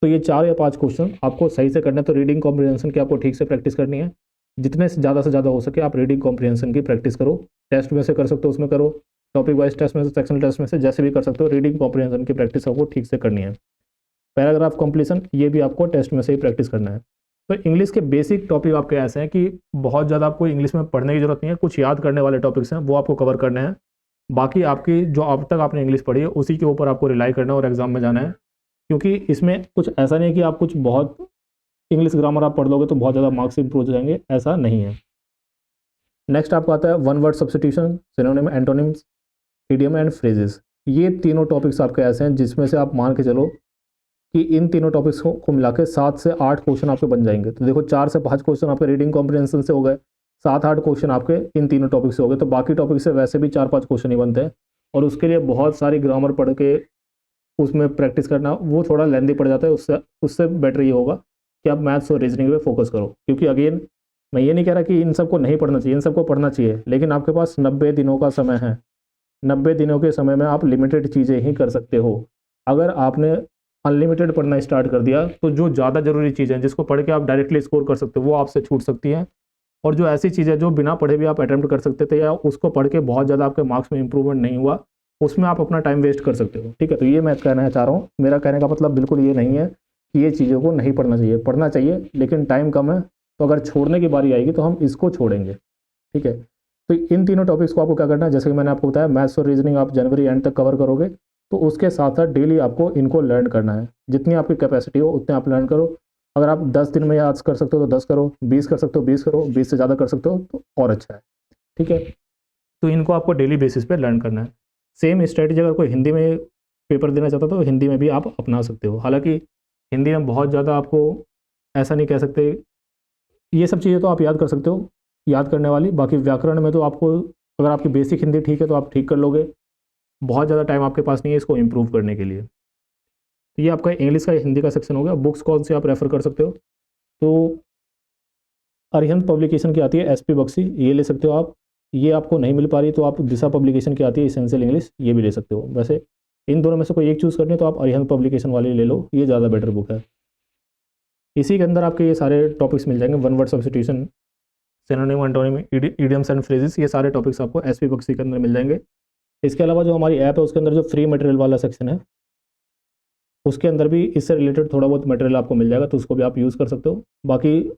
[SPEAKER 1] तो ये 4 या 5 क्वेश्चन आपको सही से करना है। तो रीडिंग कॉम्प्रिहेंशन की आपको ठीक से प्रैक्टिस करनी है। जितने से ज़्यादा हो सके आप रीडिंग कॉम्प्रिहेंशन की प्रैक्टिस करो। टेस्ट में से कर सकते हो उसमें करो, टॉपिक वाइज टेस्ट में से, सेक्शनल टेस्ट में से, जैसे भी कर सकते हो। रीडिंग कॉम्प्रिहेंशन की प्रैक्टिस आपको ठीक से करनी है। पैराग्राफ कंप्लीशन, ये भी आपको टेस्ट में से ही प्रैक्टिस करना है। तो इंग्लिश के बेसिक टॉपिक आपके ऐसे हैं कि बहुत ज़्यादा आपको इंग्लिश में पढ़ने की जरूरत नहीं है, कुछ याद करने वाले टॉपिक्स हैं वो आपको कवर करने हैं। बाकी आपकी जो अब तक आपने इंग्लिश पढ़ी है उसी के ऊपर आपको रिलाई करना है और एग्ज़ाम में जाना है, क्योंकि इसमें कुछ ऐसा नहीं है कि आप कुछ बहुत इंग्लिश ग्रामर आप पढ़ लोगे तो बहुत ज़्यादा मार्क्स इंप्रूव हो जाएंगे, ऐसा नहीं है। नेक्स्ट आपको आता है one word substitution, synonym, antonyms, idiom and phrases. ये तीनों टॉपिक्स आपके ऐसे हैं जिसमें से आप मान के चलो कि इन तीनों टॉपिक्स को मिला के 7 से 8 क्वेश्चन आपके बन जाएंगे। तो देखो 4 से 5 क्वेश्चन आपके रीडिंग कॉम्प्रिहेंशन से हो गए, 7-8 क्वेश्चन आपके इन तीनों टॉपिक से हो गए। तो बाकी टॉपिक से वैसे भी 4-5 क्वेश्चन ही बनते हैं, और उसके लिए बहुत सारी ग्रामर पढ़ के उसमें प्रैक्टिस करना वो थोड़ा लेंदी पड़ जाता है। उससे उससे बेटर ये होगा कि आप मैथ्स और रीजनिंग पे फोकस करो, क्योंकि अगेन मैं ये नहीं कह रहा कि इन सबको नहीं पढ़ना चाहिए, इन सबको पढ़ना चाहिए, लेकिन आपके पास 90 दिनों का समय है। 90 दिनों के समय में आप लिमिटेड चीज़ें ही कर सकते हो। अगर आपने अनलिमिटेड पढ़ना स्टार्ट कर दिया तो जो ज़्यादा ज़रूरी चीज़ें हैं जिसको पढ़ के आप डायरेक्टली स्कोर कर सकते हो वो आपसे छूट सकती हैं, और जो ऐसी चीज़ें जो बिना पढ़े भी आप अटैम्प्ट कर सकते थे या उसको पढ़ के बहुत ज़्यादा आपके मार्क्स में इंप्रूवमेंट नहीं हुआ, उसमें आप अपना टाइम वेस्ट कर सकते हो। ठीक है, तो ये मैं कहना चाह रहा हूँ। मेरा कहने का मतलब बिल्कुल ये नहीं है कि ये चीज़ों को नहीं पढ़ना चाहिए, पढ़ना चाहिए, लेकिन टाइम कम है, तो अगर छोड़ने की बारी आएगी तो हम इसको छोड़ेंगे। ठीक है, तो इन तीनों टॉपिक्स को आपको क्या करना है, जैसे कि मैंने आपको बताया मैथ्स और रीजनिंग आप जनवरी एंड तक कवर करोगे, तो उसके साथ साथ डेली आपको इनको लर्न करना है। जितनी आपकी कैपेसिटी हो उतने आप लर्न करो। अगर आप 10 दिन में याद कर सकते हो तो 10 करो, 20 कर सकते हो 20 करो, 20 से ज़्यादा कर सकते हो तो और अच्छा है। ठीक है, तो इनको आपको डेली बेसिस पे लर्न करना है। सेम स्ट्रेटजी अगर कोई हिंदी में पेपर देना चाहता तो हिंदी में भी आप अपना सकते हो। हालांकि हिंदी में बहुत ज़्यादा आपको ऐसा नहीं कह सकते, ये सब चीज़ें तो आप याद कर सकते हो याद करने वाली। बाकी व्याकरण में तो आपको, अगर आपकी बेसिक हिंदी ठीक है तो आप ठीक कर लोगे, बहुत ज़्यादा टाइम आपके पास नहीं है इसको इम्प्रूव करने के लिए। तो ये आपका इंग्लिश का हिंदी का सेक्शन हो गया। बुक्स कौन से आप रेफ़र कर सकते हो, तो अरिहंत पब्लिकेशन की आती है एसपी बख्शी, ये ले सकते हो आप। ये आपको नहीं मिल पा रही तो आप दिशा पब्लिकेशन की आती है इसेंशियल इंग्लिश, ये भी ले सकते हो। वैसे इन दोनों में से कोई एक चूज़ करनी है तो आप अरिहंत पब्लिकेशन वाली ले लो, ये ज़्यादा बेटर बुक है। इसी के अंदर आपके ये सारे टॉपिक्स मिल जाएंगे, one word substitution, synonym, antonym, idioms and phrases, ये सारे टॉपिक्स आपको एसपी बख्शी के अंदर मिल जाएंगे। इसके अलावा जो हमारी ऐप है उसके अंदर जो फ्री मटेरियल वाला सेक्शन है उसके अंदर भी इससे रिलेटेड थोड़ा बहुत मटेरियल आपको मिल जाएगा, तो उसको भी आप यूज़ कर सकते हो। बाकी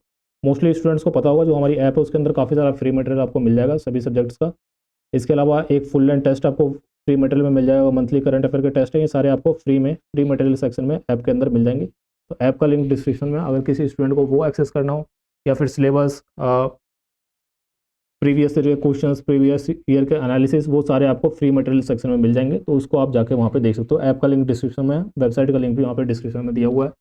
[SPEAKER 1] मोस्टली स्टूडेंट्स को पता होगा जो हमारी ऐप है उसके अंदर काफ़ी सारा फ्री मटेरियल आपको मिल जाएगा सभी सब्जेक्ट्स का। इसके अलावा एक फुल लेंथ टेस्ट आपको फ्री मटेरियल में मिल जाएगा, मंथली करंट अफेयर के टेस्ट है, ये सारे आपको फ्री मटेरियल सेक्शन में ऐप के अंदर मिल जाएंगे। तो ऐप का लिंक डिस्क्रिप्शन में, अगर किसी स्टूडेंट को वो एक्सेस करना हो या फिर syllabus, previous year questions, previous year के एनालिसिस, वो सारे आपको फ्री मटेरियल सेक्शन में मिल जाएंगे, तो उसको आप जाके वहाँ पे देख सकते हो। ऐप का लिंक डिस्क्रिप्शन में है, वेबसाइट का लिंक भी वहाँ पे डिस्क्रिप्शन में दिया हुआ है।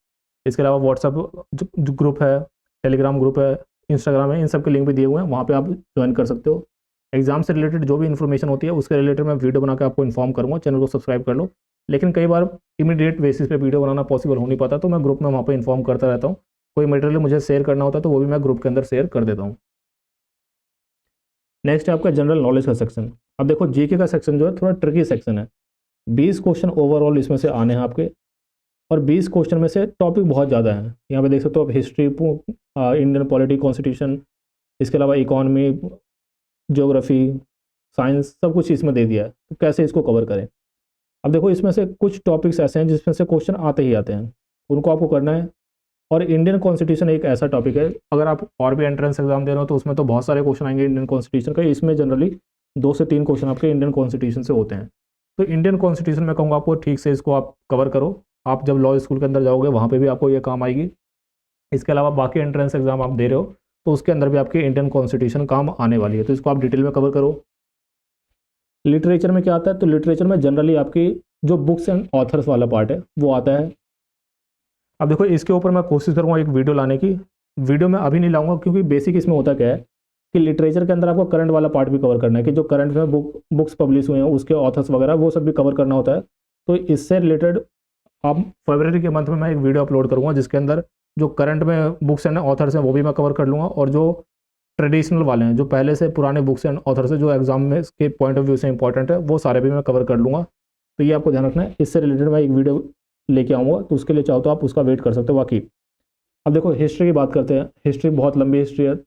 [SPEAKER 1] इसके अलावा व्हाट्सअप जो ग्रुप है, टेलीग्राम ग्रुप है, इंस्टाग्राम है, इन सब के लिंक भी दिए हुए हैं, वहाँ पर आप ज्वाइन कर सकते हो। एग्जाम से रिलेटेड जो भी इन्फॉर्मेशन होती है उसके रिलेटेड मैं वीडियो बना के आपको इन्फॉर्म करूँगा, चैनल को सब्सक्राइब कर लो। लेकिन कई बार इमीडिएट बेसिस पे वीडियो बनाना पॉसिबल हो नहीं पाता, तो मैं ग्रुप में वहाँ पे इन्फॉर्म करता रहता हूँ। कोई मटेरियल मुझे शेयर करना होता है तो वो भी मैं ग्रुप के अंदर शेयर कर देता हूँ। नेक्स्ट है आपका जनरल नॉलेज का सेक्शन। अब देखो जीके का सेक्शन जो है थोड़ा ट्रिकी सेक्शन है। 20 क्वेश्चन ओवरऑल इसमें से आने हैं आपके, और 20 क्वेश्चन में से टॉपिक बहुत ज़्यादा हैं। यहाँ पे देख सकते हो आप हिस्ट्री, इंडियन पॉलिटी, कॉन्स्टिट्यूशन, इसके अलावा इकॉनमी, ज्योग्राफी, साइंस, सब कुछ इसमें दे दिया है। तो कैसे इसको कवर करें। अब देखो इसमें से कुछ टॉपिक्स ऐसे हैं जिसमें से क्वेश्चन आते ही आते हैं, उनको आपको करना है। और इंडियन कॉन्स्टिट्यूशन एक ऐसा टॉपिक है, अगर आप और भी एंट्रेंस एग्जाम दे रहे हो तो उसमें तो बहुत सारे क्वेश्चन आएंगे इंडियन कॉन्स्टिट्यूशन का। इसमें जनरली 2 से 3 क्वेश्चन आपके इंडियन कॉन्स्टिट्यूशन से होते हैं। तो इंडियन कॉन्स्टिट्यूशन में कहूँगा आपको ठीक से इसको आप कवर करो। आप जब लॉ स्कूल के अंदर जाओगे वहाँ पर भी आपको ये काम आएगी। इसके अलावा बाकी एंट्रेंस एग्जाम आप दे रहे हो तो उसके अंदर भी आपकी इंडियन कॉन्स्टिट्यूशन काम आने वाली है, तो इसको आप डिटेल में कवर करो। लिटरेचर में क्या आता है, तो लिटरेचर में जनरली आपकी जो बुक्स एंड ऑथर्स वाला पार्ट है वो आता है। अब देखो इसके ऊपर मैं कोशिश करूँगा एक वीडियो लाने की। वीडियो में अभी नहीं लाऊंगा क्योंकि बेसिक इसमें होता क्या है कि लिटरेचर के अंदर आपको करंट वाला पार्ट भी कवर करना है, कि जो करंट में बुक्स पब्लिश हुए हैं उसके ऑथर्स वगैरह वो सब भी कवर करना होता है। तो इससे रिलेटेड आप फरवरी के मंथ में मैं एक वीडियो अपलोड करूँगा जिसके अंदर जो करंट में बुक्स एंड ऑथर्स हैं वो भी मैं कवर कर लूँगा, और जो ट्रेडिशनल वाले हैं जो पहले से पुराने बुक्स एंड ऑथर्स हैं जो एग्जाम में के पॉइंट ऑफ व्यू से इंपॉर्टेंट है वो सारे भी मैं कवर कर लूँगा। तो ये आपको ध्यान रखना है। इससे रिलेटेड मैं एक वीडियो लेके आऊँगा, तो उसके लिए चाहो तो आप उसका वेट कर सकते हो। बाकी अब देखो हिस्ट्री की बात करते हैं। हिस्ट्री बहुत लंबी हिस्ट्री है,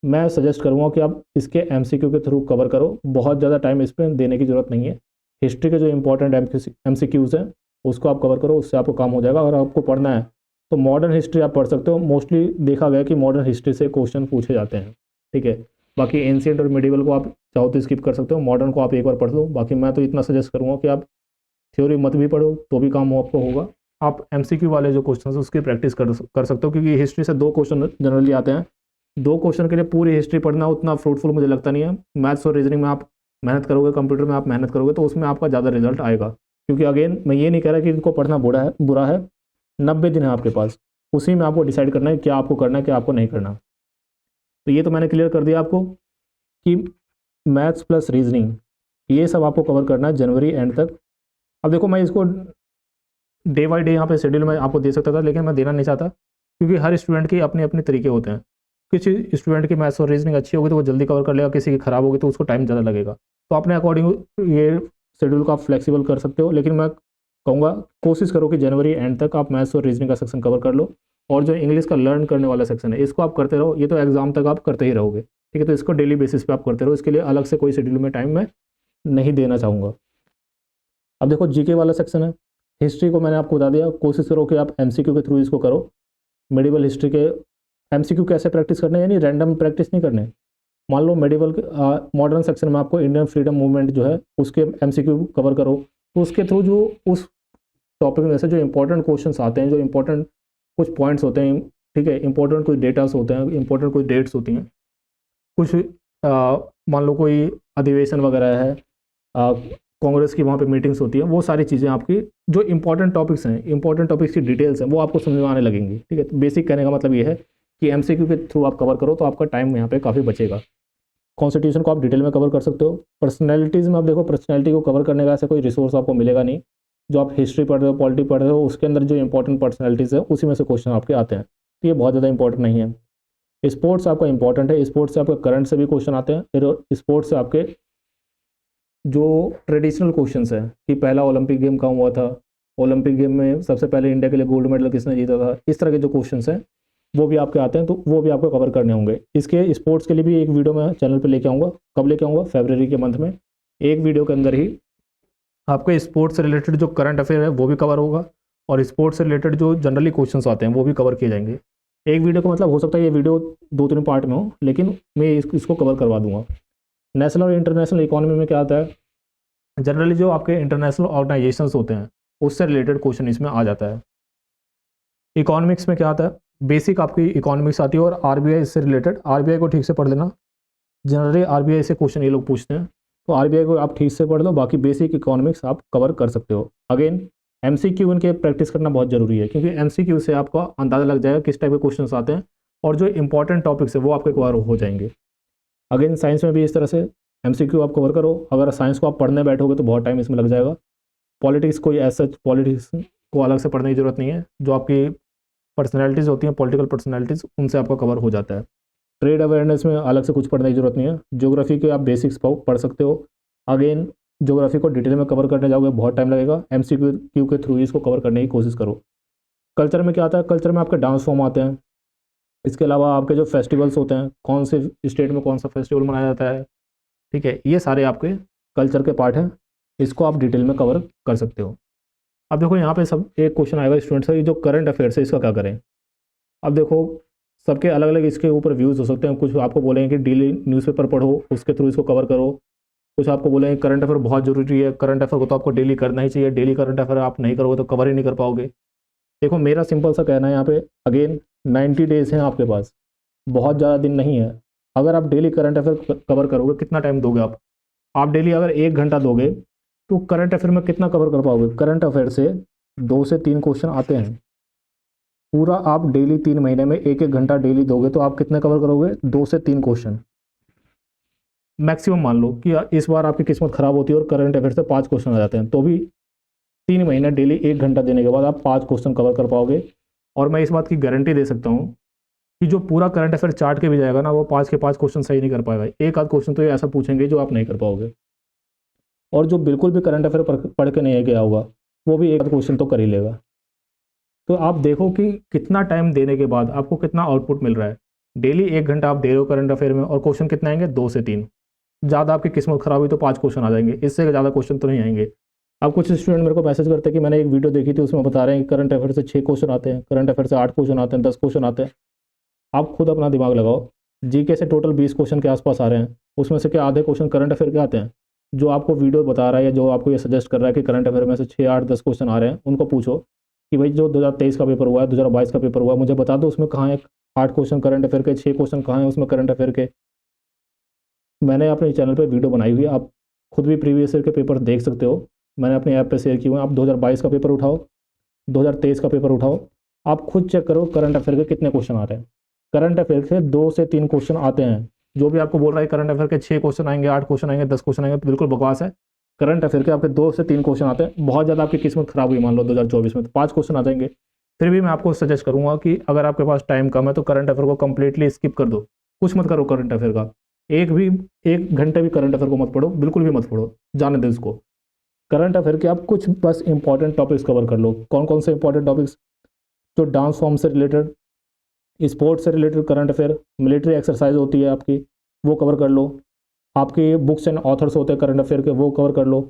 [SPEAKER 1] मैं सजेस्ट करूँगा कि आप इसके एमसीक्यू के थ्रू कवर करो। बहुत ज़्यादा टाइम इस पर देने की ज़रूरत नहीं है। हिस्ट्री के जो इंपॉर्टेंट एमसीक्यूज़ हैं उसको आप कवर करो, उससे आपको काम हो जाएगा। अगर आपको पढ़ना है तो मॉडर्न हिस्ट्री आप पढ़ सकते हो। मोस्टली देखा गया कि मॉडर्न हिस्ट्री से क्वेश्चन पूछे जाते हैं। ठीक है, बाकी एंशिएंट और मिडिवल को आप चाहो तो स्किप कर सकते हो, मॉडर्न को आप एक बार पढ़ लो। बाकी मैं तो इतना सजेस्ट करूँगा कि आप थ्योरी मत भी पढ़ो तो भी काम आपको होगा। आप एमसीक्यू वाले जो क्वेश्चन है उसकी प्रैक्टिस कर सकते हो, क्योंकि हिस्ट्री से 2 क्वेश्चन जनरली आते हैं। 2 क्वेश्चन के लिए पूरी हिस्ट्री पढ़ना उतना फ्रूटफुल मुझे लगता नहीं है। मैथ्स और रीजनिंग में आप मेहनत करोगे, कंप्यूटर में आप मेहनत करोगे तो उसमें आपका ज़्यादा रिजल्ट आएगा। क्योंकि अगेन मैं ये नहीं कह रहा कि इनको पढ़ना बुरा है। 90 दिन है आपके पास, उसी में आपको डिसाइड करना है क्या आपको करना है क्या आपको नहीं करना। तो ये तो मैंने क्लियर कर दिया आपको कि मैथ्स प्लस रीजनिंग ये सब आपको कवर करना है जनवरी एंड तक। अब देखो मैं इसको डे बाई डे यहाँ पे शेड्यूल में आपको दे सकता था, लेकिन मैं देना नहीं चाहता, क्योंकि हर स्टूडेंट के अपने अपने तरीके होते हैं। किसी स्टूडेंट की मैथ्स और रीजनिंग अच्छी होगी तो वो जल्दी कवर कर लेगा, किसी की खराब होगी तो उसको टाइम ज़्यादा लगेगा। तो अपने अकॉर्डिंग ये शेड्यूल को आप फ्लेक्सिबल कर सकते हो, लेकिन मैं कहूँगा कोशिश करो कि जनवरी एंड तक आप मैथ्स और रीजनिंग का सेक्शन कवर कर लो, और जो इंग्लिश का लर्न करने वाला सेक्शन है इसको आप करते रहो। ये तो एग्जाम तक आप करते ही रहोगे, ठीक है। तो इसको डेली बेसिस पे आप करते रहो, इसके लिए अलग से कोई शेड्यूल में टाइम मैं नहीं देना चाहूँगा। अब देखो जीके वाला सेक्शन है। हिस्ट्री को मैंने आपको बता दिया, कोशिश करो कि आप एमसीक्यू के थ्रू इसको करो। मेडिवल हिस्ट्री के एमसीक्यू कैसे प्रैक्टिस करने, यानी रैंडम प्रैक्टिस नहीं करने। मान लो मेडिवल मॉडर्न सेक्शन में आपको इंडियन फ्रीडम मूवमेंट जो है उसके एमसीक्यू कवर करो, तो उसके थ्रू जो उस टॉपिक में से जो इंपॉर्टेंट क्वेश्चंस आते हैं, जो इंपॉर्टेंट कुछ पॉइंट्स होते हैं, ठीक है, इंपॉर्टेंट कुछ डेटास होते हैं, इंपॉर्टेंट कुछ डेट्स होती हैं, कुछ मान लो कोई अधिवेशन वगैरह है, कांग्रेस की वहाँ पे मीटिंग्स होती है, वो सारी चीज़ें आपकी जो इंपॉर्टेंट टॉपिक्स हैं, इंपॉर्टेंट टॉपिक्स की डिटेल्स हैं, वो आपको समझ में आने लगेंगी, ठीक है। तो बेसिक कहने का मतलब ये है कि एमसीक्यू के थ्रू आप कवर करो तो आपका टाइम यहाँ पे काफ़ी बचेगा। कॉन्स्टिट्यूशन को आप डिटेल में कवर कर सकते हो। पर्सनैलिटीज़ में आप देखो, पर्सनैलिटी को कवर करने का ऐसा कोई रिसोर्स आपको मिलेगा नहीं। जो आप हिस्ट्री पढ़ रहे हो, पॉलिटी पढ़ रहे हो, उसके अंदर जो इंपॉर्टेंट पर्सनैलिटीज़ है उसी में से क्वेश्चन आपके आते हैं, तो ये बहुत ज़्यादा इंपॉर्टेंट नहीं है। स्पोर्ट्स आपका इंपॉर्टेंट है, स्पोर्ट्स से आपका करंट से भी क्वेश्चन आते हैं, फिर स्पोर्ट्स से आपके जो ट्रेडिशनल क्वेश्चंस हैं कि पहला ओलंपिक गेम कहाँ हुआ था, ओलंपिक गेम में सबसे पहले इंडिया के लिए गोल्ड मेडल किसने जीता था, इस तरह के जो क्वेश्चंस हैं वो भी आपके आते हैं, तो वो भी आपको कवर करने होंगे। इसके स्पोर्ट्स के लिए भी एक वीडियो मैं चैनल पे लेके आऊँगा। कब लेके आऊँगा? फरवरी के मंथ में। एक वीडियो के अंदर ही आपके स्पोर्ट्स से रिलेटेड जो करंट अफेयर है वो भी कवर होगा, और स्पोर्ट्स से रिलेटेड जो जनरली क्वेश्चंस आते हैं वो भी कवर किए जाएंगे। एक वीडियो का मतलब हो सकता है ये वीडियो 2-3 पार्ट में हो, लेकिन मैं इसको कवर करवा दूंगा। नेशनल और इंटरनेशनल इकोनॉमी में क्या आता है, जनरली जो आपके इंटरनेशनल ऑर्गेनाइजेशंस होते हैं उससे रिलेटेड क्वेश्चन इसमें आ जाता है। इकोनॉमिक्स में क्या आता है, बेसिक आपकी इकोनॉमिक्स आती है, और आरबीआई इससे रिलेटेड, आरबीआई को ठीक से पढ़ लेना। जनरली आरबीआई से क्वेश्चन ये लोग पूछते हैं, तो आरबीआई को आप ठीक से पढ़ लो, बाकी बेसिक इकोनॉमिक्स आप कवर कर सकते हो। अगेन एमसीक्यू इनके प्रैक्टिस करना बहुत ज़रूरी है, क्योंकि एमसीक्यू से आपको अंदाज़ा लग जाएगा किस टाइप के क्वेश्चंस आते हैं, और जो इंपॉर्टेंट टॉपिक्स है वो आपके कवर हो जाएंगे। अगेन साइंस में भी इस तरह से एमसीक्यू आप कवर करो। अगर साइंस को आप पढ़ने बैठोगे तो बहुत टाइम इसमें लग जाएगा। पॉलिटिक्स कोई ऐसा, पॉलिटिक्स को अलग से पढ़ने की ज़रूरत नहीं है, जो आपकी पर्सनैलिटीज़ होती हैं, पॉलिटिकल पर्सनैलिटीज़, उनसे आपका कवर हो जाता है। ट्रेड अवेयरनेस में अलग से कुछ पढ़ने की ज़रूरत नहीं है। ज्योग्राफी के आप बेसिक्स पढ़ सकते हो। अगेन ज्योग्राफी को डिटेल में कवर करने जाओगे बहुत टाइम लगेगा, एमसीक्यू के थ्रू इसको कवर करने की कोशिश करो। कल्चर में क्या आता है, कल्चर में आपके डांस फॉर्म आते हैं, इसके अलावा आपके जो फेस्टिवल्स होते हैं, कौन से स्टेट में कौन सा फेस्टिवल मनाया जाता है, ठीक है, ये सारे आपके कल्चर के पार्ट हैं, इसको आप डिटेल में कवर कर सकते हो। अब देखो यहाँ पे सब एक क्वेश्चन आएगा स्टूडेंट से, ये जो करंट अफेयर्स है इसका क्या करें। अब देखो सबके अलग अलग इसके ऊपर व्यूज़ हो सकते हैं। कुछ आपको बोलेंगे कि डेली न्यूज़पेपर पढ़ो, उसके थ्रू इसको कवर करो। कुछ आपको बोलेंगे करंट अफेयर बहुत ज़रूरी है, करंट अफेयर को तो आपको डेली करना ही चाहिए, डेली करंट अफेयर आप नहीं करोगे तो कवर ही नहीं कर पाओगे। देखो मेरा सिंपल सा कहना है यहाँ पे, अगेन 90 डेज़ हैं आपके पास, बहुत ज़्यादा दिन नहीं है। अगर आप डेली करंट अफेयर कवर करोगे, कितना टाइम दोगे आप डेली अगर 1 घंटा दोगे तो करंट अफेयर में कितना कवर कर पाओगे। करंट अफेयर से 2 से 3 क्वेश्चन आते हैं, पूरा आप डेली 3 महीने में 1-1 घंटा डेली दोगे तो आप कितने कवर करोगे, 2 से 3 क्वेश्चन मैक्सिमम। मान लो कि इस बार आपकी किस्मत खराब होती है और करंट अफेयर से 5 क्वेश्चन आ जाते हैं, तो भी 3 महीने डेली 1 घंटा देने के बाद आप 5 क्वेश्चन कवर कर पाओगे। और मैं इस बात की गारंटी दे सकता हूँ कि जो पूरा करंट अफेयर चार्ट के भी जाएगा ना, वो 5 के 5 क्वेश्चन सही नहीं कर पाएगा। एक आध क्वेश्चन तो ये ऐसा पूछेंगे जो आप नहीं कर पाओगे, और जो बिल्कुल भी करंट अफेयर पढ़ के नहीं गया होगा वो भी एक आध क्वेश्चन तो कर ही लेगा। तो आप देखो कि कितना टाइम देने के बाद आपको कितना आउटपुट मिल रहा है। डेली 1 घंटा आप दे रहे हो करंट अफेयर में, और क्वेश्चन कितने आएंगे, 2 से 3। ज़्यादा आपकी किस्मत खराब हुई तो 5 क्वेश्चन आ जाएंगे, इससे ज़्यादा क्वेश्चन तो नहीं आएंगे। अब कुछ स्टूडेंट मेरे को मैसेज करते हैं कि मैंने एक वीडियो देखी थी, उसमें बता रहे हैं कि करंट अफेयर से 6 क्वेश्चन आते हैं, करंट अफेयर से 8 क्वेश्चन आते हैं, 10 क्वेश्चन आते हैं। आप खुद अपना दिमाग लगाओ, जीके से टोटल 20 क्वेश्चन के आसपास आ रहे हैं, उसमें से क्या आधे क्वेश्चन करंट अफेयर के आते हैं। जो आपको वीडियो बता रहा है या जो आपको ये सजेस्ट कर रहा है कि करंट अफेयर में से 6 8 10 क्वेश्चन आ रहे हैं, उनको पूछो कि भाई जो 2023 का पेपर हुआ है, 2022 का पेपर हुआ है, मुझे बता दो उसमें कहाँ है 8 क्वेश्चन करंट अफेयर के, 6 क्वेश्चन कहाँ हैं उसमें करंट अफेयर के। मैंने अपने चैनल पे वीडियो बनाई हुई है, आप खुद भी प्रीवियस ईयर के पेपर देख सकते हो, मैंने अपने ऐप पे शेयर किए हुए हैं। आप 2022 का पेपर उठाओ, 2023 का पेपर उठाओ, आप खुद चेक करो करंट अफेयर के कितने क्वेश्चन आ रहे हैं। करंट अफेयर के 2 से 3 क्वेश्चन आते हैं। जो भी आपको बोल रहा है करंट अफेयर के 6 क्वेश्चन आएंगे, 8 क्वेश्चन आएंगे, 10 क्वेश्चन आएंगे, बिल्कुल बकवास है। करंट अफेयर के आपके 2 से 3 क्वेश्चन आते हैं। बहुत ज़्यादा आपकी किस्मत खराब हुई मान लो 2024 में तो 5 क्वेश्चन आ जाएंगे। फिर भी मैं आपको सजेस्ट करूंगा कि अगर आपके पास टाइम कम है तो करंट अफेयर को कंप्लीटली स्किप कर दो, कुछ मत करो करंट अफेयर का। एक घंटे भी करंट अफेयर को मत पढ़ो, बिल्कुल भी मत पढ़ो, जाने दो इसको। करंट अफेयर के आप कुछ बस इंपॉर्टेंट टॉपिक्स कवर कर लो। कौन कौन से इंपॉर्टेंट टॉपिक्स? जो डांस फॉर्म से रिलेटेड, स्पोर्ट्स से related current affair, military exercise होती है आपकी, वो कवर कर लो। आपके बुक्स एंड ऑथर्स होते हैं करंट अफेयर के, वो कवर कर लो।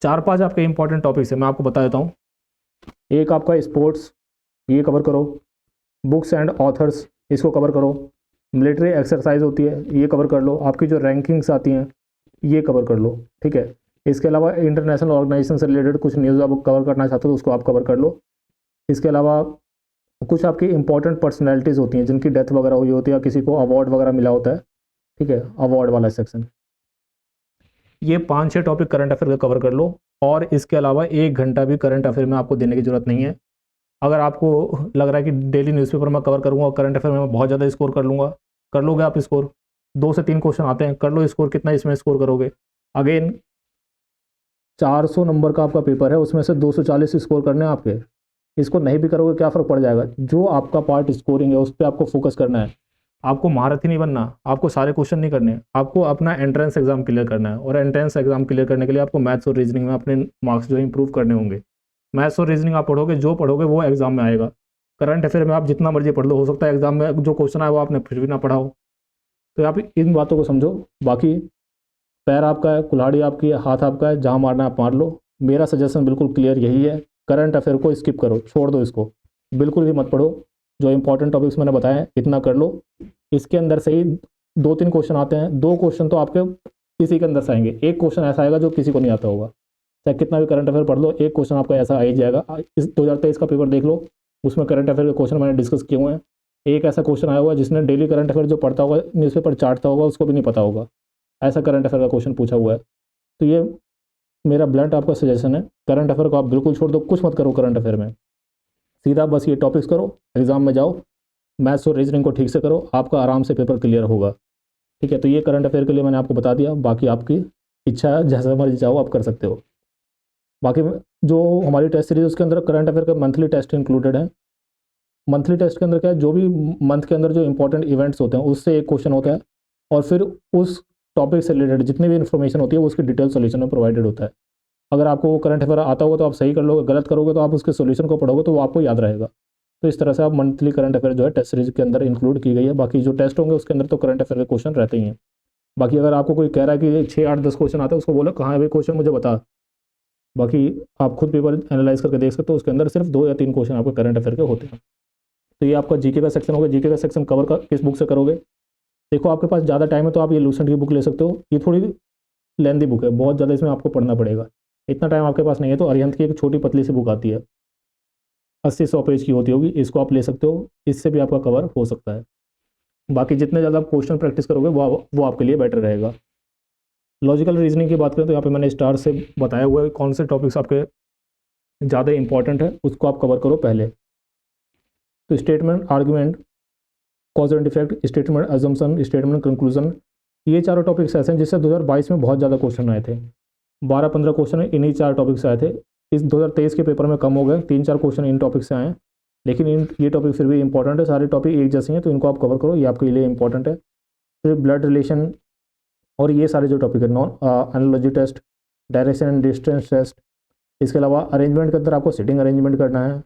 [SPEAKER 1] 4 5 आपके इंपॉर्टेंट टॉपिक्स हैं, मैं आपको बता देता हूँ। एक आपका स्पोर्ट्स, ये कवर करो। बुक्स एंड ऑथर्स, इसको कवर करो। मिलिट्री एक्सरसाइज होती है, ये कवर कर लो। आपकी जो रैंकिंग्स आती हैं, ये कवर कर लो, ठीक है। इसके अलावा इंटरनेशनल ऑर्गेनाइजेशन से रिलेटेड कुछ न्यूज़ आप कवर करना चाहते हो तो उसको आप कवर कर लो। इसके अलावा कुछ आपकी इंपॉर्टेंट पर्सनैलिटीज़ होती हैं जिनकी डेथ वगैरह हुई होती है या किसी को अवार्ड वगैरह मिला होता है, ठीक है, अवार्ड वाला सेक्शन। ये 5 6 टॉपिक करंट अफेयर का कवर कर लो। और इसके अलावा 1 घंटा भी करंट अफेयर में आपको देने की जरूरत नहीं है। अगर आपको लग रहा है कि डेली न्यूज़पेपर में कवर करूँगा और करंट अफेयर में बहुत ज़्यादा स्कोर कर लूँगा, कर लोगे आप स्कोर। 2 से 3 क्वेश्चन आते हैं, कर लो स्कोर। कितना इसमें स्कोर करोगे? अगेन 400 नंबर का आपका पेपर है, उसमें से 240 स्कोर करने हैं आपके। इसको नहीं भी करोगे क्या फ़र्क पड़ जाएगा? जो आपका पार्ट स्कोरिंग है उस पर आपको फोकस करना है। आपको महारथी नहीं बनना, आपको सारे क्वेश्चन नहीं करने, आपको अपना एंट्रेंस एग्जाम क्लियर करना है। और एंट्रेंस एग्जाम क्लियर करने के लिए आपको मैथ्स और रीजनिंग में अपने मार्क्स जो इंप्रूव करने होंगे। मैथ्स और रीजनिंग आप पढ़ोगे, जो पढ़ोगे वो एग्जाम में आएगा। करंट अफेयर में आप जितना मर्जी पढ़ लो, हो सकता है एग्जाम में जो क्वेश्चन आए वो आपने फिर भी ना पढ़ा हो। तो आप इन बातों को समझो। बाकी पैर आपका है, कुल्हाड़ी आपकी है, हाथ आपका है, जहाँ मारना है आप मार लो। मेरा सजेशन बिल्कुल क्लियर यही है, करंट अफेयर को स्किप करो, छोड़ दो इसको, बिल्कुल भी मत पढ़ो। जो इंपॉर्टेंट टॉपिक्स मैंने बताए हैं इतना कर लो। इसके अंदर से ही 2 3 क्वेश्चन आते हैं, 2 क्वेश्चन तो आपके इसी के अंदर से आएंगे। एक क्वेश्चन ऐसा आएगा जो किसी को नहीं आता होगा, चाहे कितना भी करंट अफेयर पढ़ लो, एक क्वेश्चन आपका ऐसा आ ही जाएगा। इस 2023 का पेपर देख लो, उसमें करंट अफेयर के क्वेश्चन मैंने डिस्कस किए हुए हैं। एक ऐसा क्वेश्चन आया हुआ है जिसने डेली करंट अफेयर जो पढ़ता होगा, न्यूज़पेपर चाटता होगा, उसको भी नहीं पता होगा, ऐसा करंट अफेयर का क्वेश्चन पूछा हुआ है। तो ये मेरा ब्लंट आपका सजेशन है, करंट अफेयर को आप बिल्कुल छोड़ दो, कुछ मत करो करंट अफेयर में। सीधा बस ये टॉपिक्स करो, एग्जाम में जाओ, मैथ्स और रीजनिंग को ठीक से करो, आपका आराम से पेपर क्लियर होगा, ठीक है। तो ये करंट अफेयर के लिए मैंने आपको बता दिया, बाकी आपकी इच्छा है, जैसा मर्जी चाहो आप कर सकते हो। बाकी जो हमारी टेस्ट सीरीज उसके अंदर करंट अफेयर का मंथली टेस्ट इंक्लूडेड है। मंथली टेस्ट के अंदर क्या है, जो भी मंथ के अंदर जो इंपॉर्टेंट इवेंट्स होते हैं उससे एक क्वेश्चन होता है, और फिर उस टॉपिक से रिलेटेड जितनी भी इन्फॉर्मेशन होती है वो उसकी डिटेल सोल्यूशन में प्रोवाइडेड होता है। अगर आपको वो करंट अफेयर आता होगा तो आप सही कर लोगे, गलत करोगे तो आप उसके सोल्यूशन को पढ़ोगे तो वो आपको याद रहेगा। तो इस तरह से आप मंथली करंट अफेयर जो है टेस्ट सीरीज के अंदर इंक्लूड की गई है। बाकी जो टेस्ट होंगे उसके अंदर तो करंट अफेयर के क्वेश्चन रहते ही हैं। बाकी अगर आपको कोई कह रहा है कि 6 8 10 क्वेश्चन आते हैं, उसको बोलो कहाँ है भाई क्वेश्चन, मुझे बता। बाकी आप खुद पेपर एनालाइज करके देख सकते हो, उसके अंदर सिर्फ 2 या 3 क्वेश्चन आपके करंट अफेयर के होते हैं। तो ये आपका जीके का सेक्शन होगा। जीके का सेक्शन कवर किस बुक से करोगे? देखो आपके पास ज़्यादा टाइम है तो आप ये लूसेंट की बुक ले सकते हो, ये थोड़ी लेंदी बुक है, बहुत ज़्यादा इसमें आपको पढ़ना पड़ेगा। इतना टाइम आपके पास नहीं है तो अरिहंत की एक छोटी पतली सी बुक आती है, 80 100 पेज की होती होगी, इसको आप ले सकते हो, इससे भी आपका कवर हो सकता है। बाकी जितने ज़्यादा आप क्वेश्चन प्रैक्टिस करोगे वो आपके लिए बेटर रहेगा। लॉजिकल रीजनिंग की बात करें तो यहाँ पे मैंने स्टार से बताया हुआ है कौन से टॉपिक्स आपके ज़्यादा इंपॉर्टेंट है, उसको आप कवर करो पहले। तो statement, argument, cause and effect, statement assumption, statement conclusion, ये चारों टॉपिक्स ऐसे हैं जिससे 2022 में बहुत ज़्यादा क्वेश्चन आए थे। 12 15 क्वेश्चन इन्हीं 4 टॉपिक से आए थे। इस 2023 के पेपर में कम हो गए, 3 4 क्वेश्चन इन टॉपिक से आए हैं, लेकिन ये टॉपिक फिर भी इंपॉर्टेंट है। सारे टॉपिक एक जैसे हैं तो इनको आप कवर करो, ये आपके लिए इंपॉर्टेंट है। फिर ब्लड रिलेशन और ये सारे जो टॉपिक है, non analogy test, direction and distance test, इसके अलावा अरेंजमेंट के अंदर आपको सिटिंग अरेंजमेंट करना है,